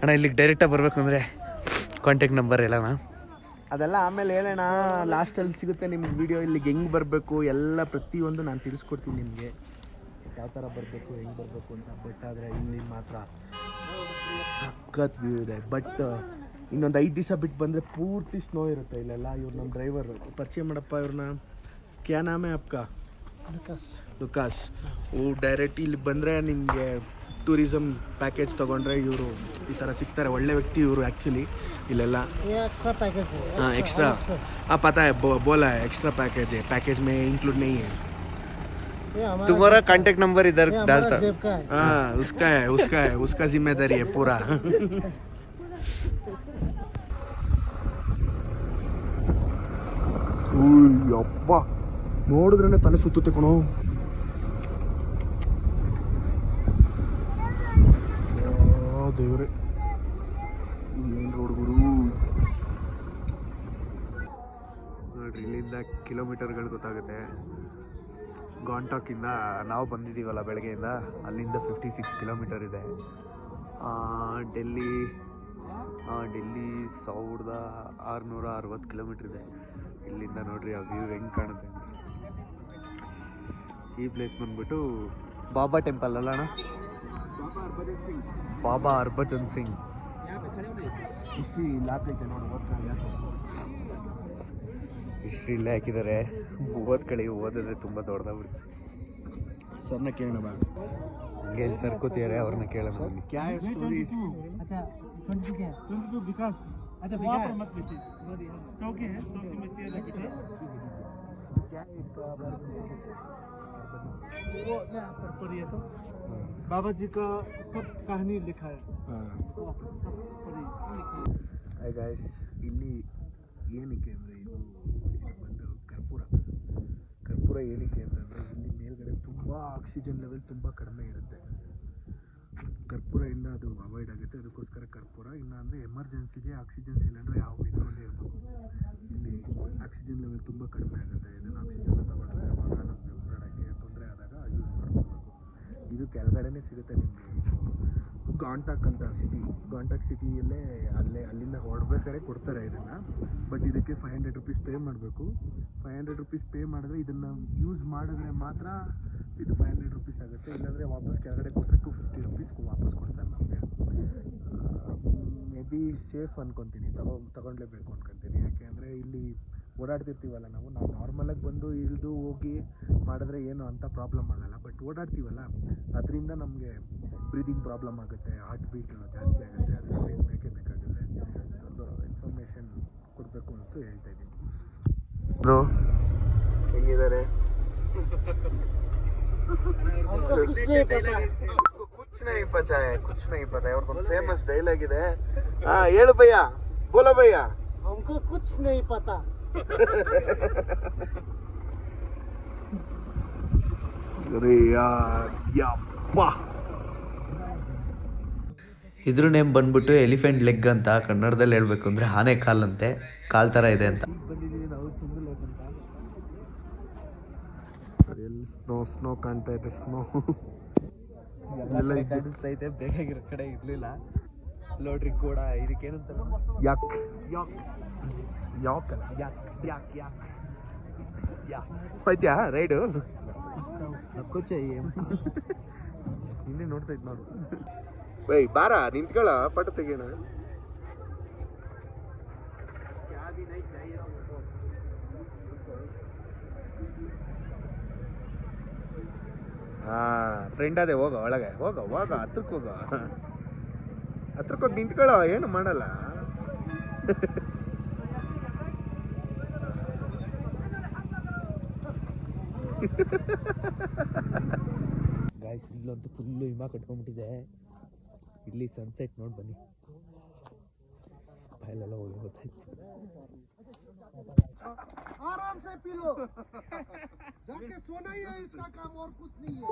[SPEAKER 2] ಅಣ್ಣ ಇಲ್ಲಿಗೆ ಡೈರೆಕ್ಟಾಗಿ ಬರಬೇಕು ಅಂದರೆ ಕಾಂಟ್ಯಾಕ್ಟ್ ನಂಬರ್ ಎಲ್ಲನಾ?
[SPEAKER 3] ಅದೆಲ್ಲ ಆಮೇಲೆ ಹೇಳೋಣ, ಲಾಸ್ಟಲ್ಲಿ ಸಿಗುತ್ತೆ ನಿಮ್ಗೆ ವಿಡಿಯೋ. ಇಲ್ಲಿಗೆ ಹೆಂಗೆ ಬರಬೇಕು ಎಲ್ಲ ಪ್ರತಿಯೊಂದು ನಾನು ತಿಳಿಸ್ಕೊಡ್ತೀನಿ ನಿಮಗೆ, ಯಾವ ಥರ ಬರಬೇಕು ಹೆಂಗೆ ಬರಬೇಕು ಅಂತ. ಬಟ್ ಆದರೆ ಇಲ್ಲಿ ಮಾತ್ರ ಸಖತ್ ವ್ಯೂ ಇದೆ. ಬಟ್ ಇನ್ನೊಂದು 5 ದಿವಸ ಬಿಟ್ಟು ಬಂದರೆ ಪೂರ್ತಿ ಸ್ನೋ ಇರುತ್ತೆ ಇಲ್ಲೆಲ್ಲ. ಇವ್ರು ನಮ್ಮ ಡ್ರೈವರ್, ಪರಿಚಯ ಮಾಡಪ್ಪ ಇವ್ರನ್ನ. ಕ್ಯಾ ನಾಮೇ ಅಪ್ಕಾ? ಲುಕಾಸ್. ಡೈರೆಕ್ಟ್ ಇಲ್ಲಿ ಬಂದರೆ ನಿಮಗೆ ಟೂರಿಸಮ್ ಪ್ಯಾಕೇಜ್ ತೊಗೊಂಡ್ರೆ ಇವರು ಈ ಥರ ಸಿಗ್ತಾರೆ. ಒಳ್ಳೆ ವ್ಯಕ್ತಿ ಇವರು ಆ್ಯಕ್ಚುಲಿ ಇಲ್ಲೆಲ್ಲ.
[SPEAKER 6] एक्स्ट्रा पैकेज है।
[SPEAKER 3] हाँ एक्स्ट्रा, हाँ पता है, बोला है एक्स्ट्रा पैकेज है, पैकेज में इंक्लूड नहीं है।
[SPEAKER 6] ये हमारा
[SPEAKER 2] तुम्हारा कांटेक्ट नंबर इधर
[SPEAKER 6] ये
[SPEAKER 2] डालता
[SPEAKER 6] हमारा जेब का है।
[SPEAKER 3] हाँ उसका है उसका जिम्मेदारी है पूरा। ಅಪ್ಪ ನೋಡಿದ್ರೇನೆ ತಲೆ ಸುತ್ತುತ್ತೆ ಕಣೋ. ದೇವ್ರೆ ಏನು ರೋಡ್ ಗುರು.
[SPEAKER 1] ನೋಡ್ರಿ ಇಲ್ಲಿಂದ ಕಿಲೋಮೀಟರ್ಗಳು ಗೊತ್ತಾಗುತ್ತೆ. ಗಾಂಟಾಕಿಂದ ನಾವು ಬಂದಿದ್ದೀವಲ್ಲ ಬೆಳಗ್ಗೆಯಿಂದ, ಅಲ್ಲಿಂದ 56 ಕಿಲೋಮೀಟರ್ ಇದೆ. ಡೆಲ್ಲಿ 1660 ಕಿಲೋಮೀಟ್ರ್ ಇದೆ ಇಲ್ಲಿಂದ. ನೋಡ್ರಿ ಆ ವ್ಯೂ ಹೆಂಗೆ ಕಾಣುತ್ತೆ ಅಂತ. ಈ ಪ್ಲೇಸ್ ಬಂದ್ಬಿಟ್ಟು ಬಾಬಾ ಟೆಂಪಲ್ ಅಲ್ಲ ಅಣ್ಣ? ಬಾಬಾ ಹರ್ಭಜನ್ ಸಿಂಗ್.
[SPEAKER 3] ಹಿಸ್ಟ್ರಿ ಲಾಕೈತೆ ನೋಡಿ,
[SPEAKER 1] ಹಿಸ್ಟ್ರಿ ಇಲ್ಲೇ ಹಾಕಿದ್ದಾರೆ. ಓದಿದ್ರೆ ತುಂಬ ದೊಡ್ಡದಾಗ್ಬಿಡುತ್ತೆ.
[SPEAKER 3] ಸರ್ನ ಕೇಳೋಣ ಬಾ.
[SPEAKER 1] ಹಂಗೆ ಇಲ್ಲಿ ಸರ್ಕೋತಿದ್ದಾರೆ, ಅವ್ರನ್ನ ಕೇಳೋಣ ಬನ್ನಿ.
[SPEAKER 3] ಕ್ಯಾ ಸ್ಟೋರಿ?
[SPEAKER 6] अच्छा 22 विकास। अच्छा वहाँ पर मत बैठिए, चौकी है, चौकी में चेयर लगी है। वो यहाँ पर पढ़िए तो बाबा जी का सब कहानी लिखा है। सब पढ़िए।
[SPEAKER 3] ಹಾಯ್ ಗಾಯ್ಸ್, ಇಲ್ಲಿ ಏನಕ್ಕೆ ಅಂದರೆ ಇದು ಬಂದು ಕರ್ಪೂರ ಏನಕ್ಕೆ ಅಂತಂದರೆ ಇಲ್ಲಿ ಮೇಲ್ಗಡೆ ತುಂಬ ಆಕ್ಸಿಜನ್ ಲೆವೆಲ್ ತುಂಬ ಕಡಿಮೆ ಇರುತ್ತೆ. ಕರ್ಪೂರದಿಂದ ಅದು ಅವಾಯ್ಡ್ ಆಗುತ್ತೆ, ಅದಕ್ಕೋಸ್ಕರ ಕರ್ಪೂರ. ಇಲ್ಲ ಅಂದರೆ ಎಮರ್ಜೆನ್ಸಿಗೆ ಆಕ್ಸಿಜನ್ ಸಿಲಿಂಡರ್ ಯಾವ ಇಟ್ಕೊಂಡೇ ಇರಬೇಕು. ಇಲ್ಲಿ ಆಕ್ಸಿಜನ್ ಲೆವೆಲ್ ತುಂಬ ಕಡಿಮೆ ಆಗುತ್ತೆ. ಇದನ್ನು ಆಕ್ಸಿಜನ್ ತಗೊಂಡ್ರೆ ಅವಾಗ ನಮಗೆ ಉಸಿರಾಡೋಕ್ಕೆ ತೊಂದರೆ ಆದಾಗ ಯೂಸ್ ಮಾಡ್ಕೋಬೇಕು. ಇದು ಕೆಳಗಡೆನೇ ಸಿಗುತ್ತೆ ನಿಮಗೆ. ಗಾಂಟಾಕ್ ಅಂತ ಗಾಂಟಾಕ್ ಸಿಟಿಯಲ್ಲೇ ಅಲ್ಲಿಂದ ಹೊರಡ್ಬೇಕಾದ್ರೆ ಕೊಡ್ತಾರೆ ಇದನ್ನು. ಬಟ್ ಇದಕ್ಕೆ 500 ರುಪೀಸ್ ಪೇ ಮಾಡಬೇಕು. 500 ರುಪೀಸ್ ಪೇ ಮಾಡಿದ್ರೆ ಇದನ್ನು ಯೂಸ್ ಮಾಡಿದ್ರೆ ಮಾತ್ರ ಇದು 500 ರುಪೀಸ್ ಆಗುತ್ತೆ. ಇಲ್ಲಾಂದರೆ ವಾಪಸ್ ಕೆಳಗಡೆ ಕೊಟ್ಟರೆ 250 ರುಪೀಸ್ ವಾಪಸ್ ಕೊಡ್ತಾರೆ ನಮಗೆ. ಮೇ ಬಿ ಸೇಫ್ ಅಂದ್ಕೊತೀನಿ, ತಗೊಳ್ಲೇಬೇಕು ಅಂದ್ಕೊತೀನಿ. ಯಾಕೆ ಅಂದರೆ ಇಲ್ಲಿ ಓಡಾಡ್ತಿರ್ತೀವಲ್ಲ ನಾವು ನಾರ್ಮಲಾಗಿ ಬಂದು ಇಳಿದು ಹೋಗಿ ಮಾಡಿದ್ರೆ ಏನು ಅಂತ ಪ್ರಾಬ್ಲಮ್ ಆಗೋಲ್ಲ. ಬಟ್ ಓಡಾಡ್ತೀವಲ್ಲ ಅದರಿಂದ ನಮಗೆ ಬ್ರೀದಿಂಗ್ ಪ್ರಾಬ್ಲಮ್ ಆಗುತ್ತೆ, ಹಾರ್ಟ್ ಬೀಟ್ ಜಾಸ್ತಿ ಆಗುತ್ತೆ. ಅದರಿಂದ ಇದು ಬೇಕೇ ಬೇಕಾಗುತ್ತೆ. ಒಂದು ಇನ್ಫಾರ್ಮೇಷನ್ ಕೊಡಬೇಕು ಅನಿಸ್ತು, ಹೇಳ್ತಾ ಇದ್ದೀನಿ. ಹೆಂಗಿದ್ದಾರೆ? ಕುಚ್ ನಹೀ ಪತಾ ಅವ್ರದ್ದು ಫೇಮಸ್ ಡೈಲಾಗ್ ಇದೆ. ಹೇಳು ಭಯ್ಯ, ಬೋಲೋ ಭಯ್ಯ.
[SPEAKER 6] हमको कुछ नहीं पता।
[SPEAKER 2] ಇದ್ರ ನೇಮ್ ಬಂದ್ಬಿಟ್ಟು ಎಲಿಫೆಂಟ್ ಲೆಗ್ ಅಂತ. ಕನ್ನಡದಲ್ಲಿ ಹೇಳ್ಬೇಕು ಅಂದರೆ ಆನೆ ಕಾಲಂತೆ, ಕಾಲ್ ಥರ ಇದೆ ಅಂತ.
[SPEAKER 3] ಬಂದಿದ್ದೀವಿ ನಾವು ಚಂದ್ರ ಅಂತ. ಎಲ್ಲಿ ಸ್ನೋ ಕಾಣ್ತಾ ಇದೆ. ಸ್ನೋ
[SPEAKER 1] ಎಲ್ಲ ಕಾಣಿಸ್ತೈತೆ, ಬೇಕಾಗಿರೋ ಕಡೆ ಇರಲಿಲ್ಲ. ನೋಡ್ರಿ ಕೂಡ ಇದಕ್ಕೇನಂತ
[SPEAKER 3] ಯಾಕ್ ಹೋಯ್ತ್ಯಾ ರೈಡು? ನಿನ್ನೆ ನೋಡ್ತಾ ಇದ್ ನೋಡು. ಬೈ ಬಾರ ನಿಂತ್ಕೊಳ್ಳ, ಫೋಟೋ ತೆಗಿಯೋಣ. ಹಾ ಫ್ರೆಂಡ್ ಅದೇ, ಹೋಗ ಒಳಗೆ, ಹೋಗ ಹತ್ರಕ್ಕೆ ಹೋಗಿ ನಿಂತ್ಕೊಳ್ಳೋ, ಏನು ಮಾಡಲ್ಲ.
[SPEAKER 1] ಗಾಯ್ಸ್ ಇಲ್ಲಂತೂ ಫುಲ್ಲು ಹಿಮ ಕಟ್ಕೊಂಡ್ಬಿಟ್ಟಿದೆ. ಇಲ್ಲಿ ಸನ್ಸೆಟ್ ನೋಡಿ ಬನ್ನಿ. ಬಾಯಲ್ಲೆಲ್ಲ ಹೋಗಿ ಗೊತ್ತಾಯ್ತು.
[SPEAKER 6] आराम से पी लो, जाके सोना ही है इसका काम, और कुछ नहीं है।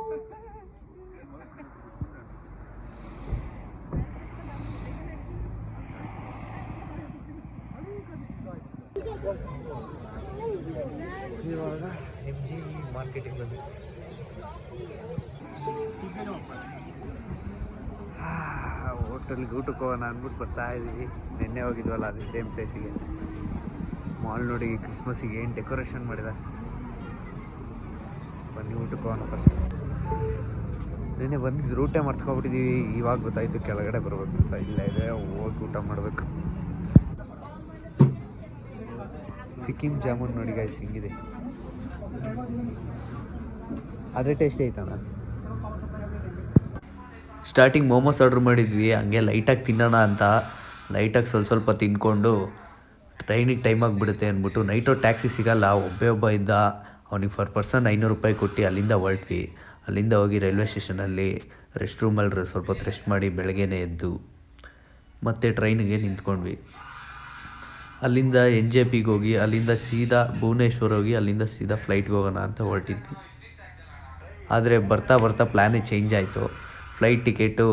[SPEAKER 1] ಇವಾಗ MG ಮಾರ್ಕೆಟಿಂಗ್ ಬಂದು ಹೋಟೆಲ್ಗೆ ಊಟಕ್ಕೆ ಹೋಗೋಣ ಅಂದ್ಬಿಟ್ಟು ಬರ್ತಾ ಇದ್ದೀವಿ. ನಿನ್ನೆ ಹೋಗಿದ್ವಲ್ಲ ಅದೇ ಸೇಮ್ ಪ್ಲೇಸಿಗೆ. ಮಾಲ್ ನೋಡಿ ಕ್ರಿಸ್ಮಸ್ಸಿಗೆ ಏನು ಡೆಕೋರೇಷನ್ ಮಾಡಿದ್ದಾರೆ. ಬನ್ನಿ ಊಟಕ್ಕೆ ಹೋಗೋಣ ಫಸ್ಟ್. ನಿನ್ನೆ ಬಂದಿದ್ದು ರೂಟೇ ಮರ್ತ್ಕೊಬಿಟ್ಟಿದ್ದೀವಿ. ಇವಾಗ ಗೊತ್ತಾಯಿತು ಕೆಳಗಡೆ ಬರ್ಬೇಕು ಅಂತ. ಇಲ್ಲ ಇದೆ ಹೋಗಿ ಊಟ ಮಾಡಬೇಕು. ಸಿಕ್ಕಿಂ ಜಾಮೂನ್ ನೋಡಿ ಗಾಯ್ಸ್ ಹಿಂಗಿದೆ. ಅದೇ ಟೇಸ್ಟ್ ಐತಣ್ಣ.
[SPEAKER 2] ಸ್ಟಾರ್ಟಿಂಗ್ ಮೋಮೋಸ್ ಆರ್ಡ್ರ್ ಮಾಡಿದ್ವಿ, ಹಂಗೆ ಲೈಟಾಗಿ ತಿನ್ನೋಣ ಅಂತ ಲೈಟಾಗಿ ಸ್ವಲ್ಪ ತಿಂದ್ಕೊಂಡು ಟ್ರೈನಿಗೆ ಟೈಮ್ ಆಗಿಬಿಡುತ್ತೆ ಅಂದ್ಬಿಟ್ಟು ನೈಟು ಟ್ಯಾಕ್ಸಿ ಸಿಗಲ್ಲ. ಒಬ್ಬ ಇದ್ದ, ಅವನಿಗೆ ಪರ್ ಪರ್ಸನ್ 500 ರೂಪಾಯಿ ಕೊಟ್ಟು ಅಲ್ಲಿಂದ ಹೊರಟ್ವಿ. ಅಲ್ಲಿಂದ ಹೋಗಿ ರೈಲ್ವೆ ಸ್ಟೇಷನಲ್ಲಿ ರೆಸ್ಟ್ ರೂಮಲ್ಲಿ ಸ್ವಲ್ಪ ಹೊತ್ತು ರೆಸ್ಟ್ ಮಾಡಿ ಬೆಳಗ್ಗೆನೇ ಎದ್ದು ಮತ್ತೆ ಟ್ರೈನಿಗೆ ನಿಂತ್ಕೊಂಡ್ವಿ. ಅಲ್ಲಿಂದ NJPಗೆ ಹೋಗಿ ಅಲ್ಲಿಂದ ಸೀದಾ ಭುವನೇಶ್ವರ ಹೋಗಿ ಅಲ್ಲಿಂದ ಸೀದಾ ಫ್ಲೈಟ್ಗೆ ಹೋಗೋಣ ಅಂತ ಹೊರಟಿದ್ವಿ. ಆದರೆ ಬರ್ತಾ ಬರ್ತಾ ಪ್ಲ್ಯಾನೇ ಚೇಂಜ್ ಆಯಿತು. ಫ್ಲೈಟ್ ಟಿಕೆಟು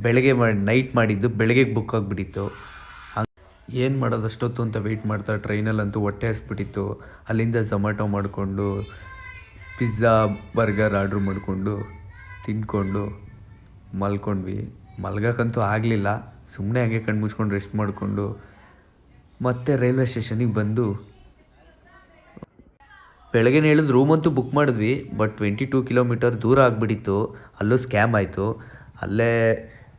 [SPEAKER 2] ಬೆಳಗ್ಗೆ ನೈಟ್ ಮಾಡಿದ್ದು ಬೆಳಗ್ಗೆಗೆ ಬುಕ್ ಆಗಿಬಿಟ್ಟಿತ್ತು. ಏನು ಮಾಡೋದು ಅಷ್ಟೊತ್ತು ಅಂತ ವೆಯ್ಟ್ ಮಾಡ್ತಾ ಟ್ರೈನಲ್ಲಂತೂ ಹೊಟ್ಟೆ ಹಸ್ಬಿಟ್ಟಿತ್ತು. ಅಲ್ಲಿಂದ ಝೊಮ್ಯಾಟೊ ಮಾಡಿಕೊಂಡು ಪಿಜ್ಜಾ ಬರ್ಗರ್ ಆರ್ಡ್ರ್ ಮಾಡಿಕೊಂಡು ತಿಂದ್ಕೊಂಡು ಮಲ್ಕೊಂಡ್ವಿ. ಮಲ್ಗೋಕ್ಕಂತೂ ಆಗಲಿಲ್ಲ, ಸುಮ್ಮನೆ ಹಾಗೆ ಕಣ್ಣು ಮುಚ್ಕೊಂಡು ರೆಸ್ಟ್ ಮಾಡಿಕೊಂಡು ಮತ್ತೆ ರೈಲ್ವೆ ಸ್ಟೇಷನಿಗೆ ಬಂದು ಬೆಳಗ್ಗೆ ಹೇಳಿದ್ರು ರೂಮಂತೂ ಬುಕ್ ಮಾಡಿದ್ವಿ. ಬಟ್ 22 ಕಿಲೋಮೀಟರ್ ದೂರ ಆಗಿಬಿಟ್ಟಿತ್ತು. ಅಲ್ಲೂ ಸ್ಕ್ಯಾಮ್ ಆಯಿತು. ಅಲ್ಲೇ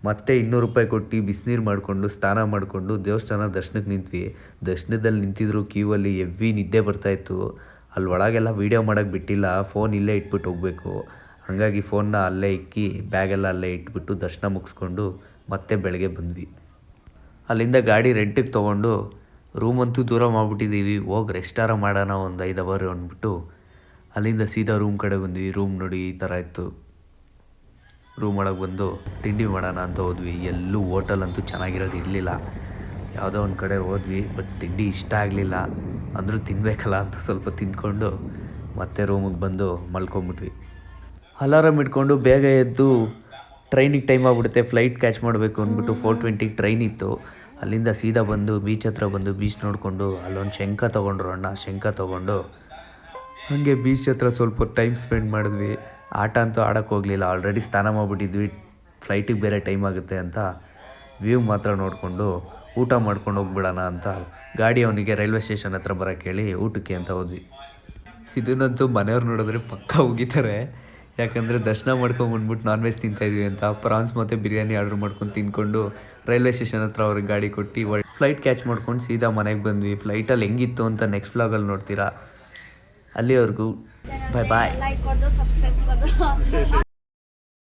[SPEAKER 2] ಮತ್ತೆ 200 ರೂಪಾಯಿ ಕೊಟ್ಟು ಬಿಸಿನೀರು ಮಾಡಿಕೊಂಡು ಸ್ನಾನ ಮಾಡಿಕೊಂಡು ದೇವಸ್ಥಾನ ದರ್ಶನಕ್ಕೆ ನಿಂತ್ವಿ. ದರ್ಶನದಲ್ಲಿ ನಿಂತಿದ್ರು ಕ್ಯೂವಲ್ಲಿ ಹೆವಿ ನಿದ್ದೆ ಬರ್ತಾಯಿತ್ತು. ಅಲ್ಲಿ ಒಳಗೆಲ್ಲ ವೀಡಿಯೋ ಮಾಡೋಕ್ಕೆ ಬಿಟ್ಟಿಲ್ಲ. ಫೋನ್ ಇಲ್ಲೇ ಇಟ್ಬಿಟ್ಟು ಹೋಗಬೇಕು. ಹಾಗಾಗಿ ಫೋನ್ನ ಅಲ್ಲೇ ಇಕ್ಕಿ ಬ್ಯಾಗೆಲ್ಲ ಅಲ್ಲೇ ಇಟ್ಬಿಟ್ಟು ದರ್ಶನ ಮುಗಿಸ್ಕೊಂಡು ಮತ್ತೆ ಬೆಳಗ್ಗೆ ಬಂದ್ವಿ. ಅಲ್ಲಿಂದ ಗಾಡಿ ರೆಂಟಿಗೆ ತೊಗೊಂಡು ರೂಮಂತೂ ದೂರ ಮಾಡಿಬಿಟ್ಟಿದ್ದೀವಿ. ಹೋಗಿ ರೆಸ್ಟಾರ ಮಾಡೋಣ ಒಂದು 5 ಅವರ್ ಅಂದ್ಬಿಟ್ಟು ಅಲ್ಲಿಂದ ಸೀದಾ ರೂಮ್ ಕಡೆ ಬಂದ್ವಿ. ರೂಮ್ ನೋಡಿ ಈ ಥರ ಇತ್ತು. ರೂಮ್ ಒಳಗೆ ಬಂದು ತಿಂಡಿ ಮಾಡೋಣ ಅಂತ ಹೋದ್ವಿ. ಎಲ್ಲೂ ಹೋಟೆಲ್ ಅಂತೂ ಚೆನ್ನಾಗಿರೋದು ಇರಲಿಲ್ಲ. ಯಾವುದೋ ಒಂದು ಕಡೆ ಹೋದ್ವಿ, ಬಟ್ ತಿಂಡಿ ಇಷ್ಟ ಆಗಲಿಲ್ಲ. ಅಂದರೂ ತಿನ್ನಬೇಕಲ್ಲ ಅಂತ ಸ್ವಲ್ಪ ತಿಂದ್ಕೊಂಡು ಮತ್ತೆ ರೂಮಿಗೆ ಬಂದು ಮಲ್ಕೊಂಬಿಟ್ವಿ. ಅಲಾರಾಮ್ ಇಟ್ಕೊಂಡು ಬೇಗ ಎದ್ದು ಟ್ರೈನಿಗೆ ಟೈಮ್ ಆಗಿಬಿಡುತ್ತೆ, ಫ್ಲೈಟ್ ಕ್ಯಾಚ್ ಮಾಡಬೇಕು ಅಂದ್ಬಿಟ್ಟು 4:20ಗೆ ಟ್ರೈನ್ ಇತ್ತು. ಅಲ್ಲಿಂದ ಸೀದಾ ಬಂದು ಬೀಚ್ ಹತ್ರ ಬಂದು ಬೀಚ್ ನೋಡಿಕೊಂಡು ಅಲ್ಲೊಂದು ಶಂಖ ತೊಗೊಂಡ್ರು ಅಣ್ಣ. ಶಂಖ ತೊಗೊಂಡು ಹಾಗೆ ಬೀಚ್ ಹತ್ರ ಸ್ವಲ್ಪ ಟೈಮ್ ಸ್ಪೆಂಡ್ ಮಾಡಿದ್ವಿ. ಆಟ ಅಂತೂ ಆಡೋಕ್ಕೆ ಹೋಗಲಿಲ್ಲ, ಆಲ್ರೆಡಿ ಸ್ನಾನ ಮಾಡಿಬಿಟ್ಟಿದ್ವಿ. ಫ್ಲೈಟಿಗೆ ಬೇರೆ ಟೈಮ್ ಆಗುತ್ತೆ ಅಂತ ವ್ಯೂ ಮಾತ್ರ ನೋಡಿಕೊಂಡು ಊಟ ಮಾಡ್ಕೊಂಡು ಹೋಗ್ಬಿಡೋಣ ಅಂತ ಗಾಡಿ ಅವನಿಗೆ ರೈಲ್ವೆ ಸ್ಟೇಷನ್ ಹತ್ರ ಬರೋಕ್ಕೆ ಹೇಳಿ ಊಟಕ್ಕೆ ಅಂತ ಹೋದ್ವಿ. ಇದನ್ನಂತೂ ಮನೆಯವ್ರು ನೋಡಿದ್ರೆ ಪಕ್ಕ ಹೋಗಿದ್ದಾರೆ. ಯಾಕಂದರೆ ದರ್ಶನ ಮಾಡ್ಕೊಂಬಂದ್ಬಿಟ್ಟು ನಾನ್ ವೆಜ್ ತಿಂತಾಯಿದ್ವಿ ಅಂತ ಪ್ರಾನ್ಸ್ ಮತ್ತು ಬಿರಿಯಾನಿ ಆರ್ಡ್ರ್ ಮಾಡ್ಕೊಂಡು ತಿಂದ್ಕೊಂಡು ರೈಲ್ವೆ ಸ್ಟೇಷನ್ ಹತ್ರ ಅವ್ರಿಗೆ ಗಾಡಿ ಕೊಟ್ಟು ಫ್ಲೈಟ್ ಕ್ಯಾಚ್ ಮಾಡ್ಕೊಂಡು ಸೀದಾ ಮನೆಗೆ ಬಂದ್ವಿ. ಫ್ಲೈಟಲ್ಲಿ ಹೆಂಗಿತ್ತು ಅಂತ ನೆಕ್ಸ್ಟ್ ವ್ಲಾಗಲ್ಲಿ ನೋಡ್ತೀರಾ. ಅಲ್ಲಿವರೆಗೂ ಬಾಯ್ ಬಾಯ್.
[SPEAKER 4] लाइक कर दो, सब्सक्राइब कर दो.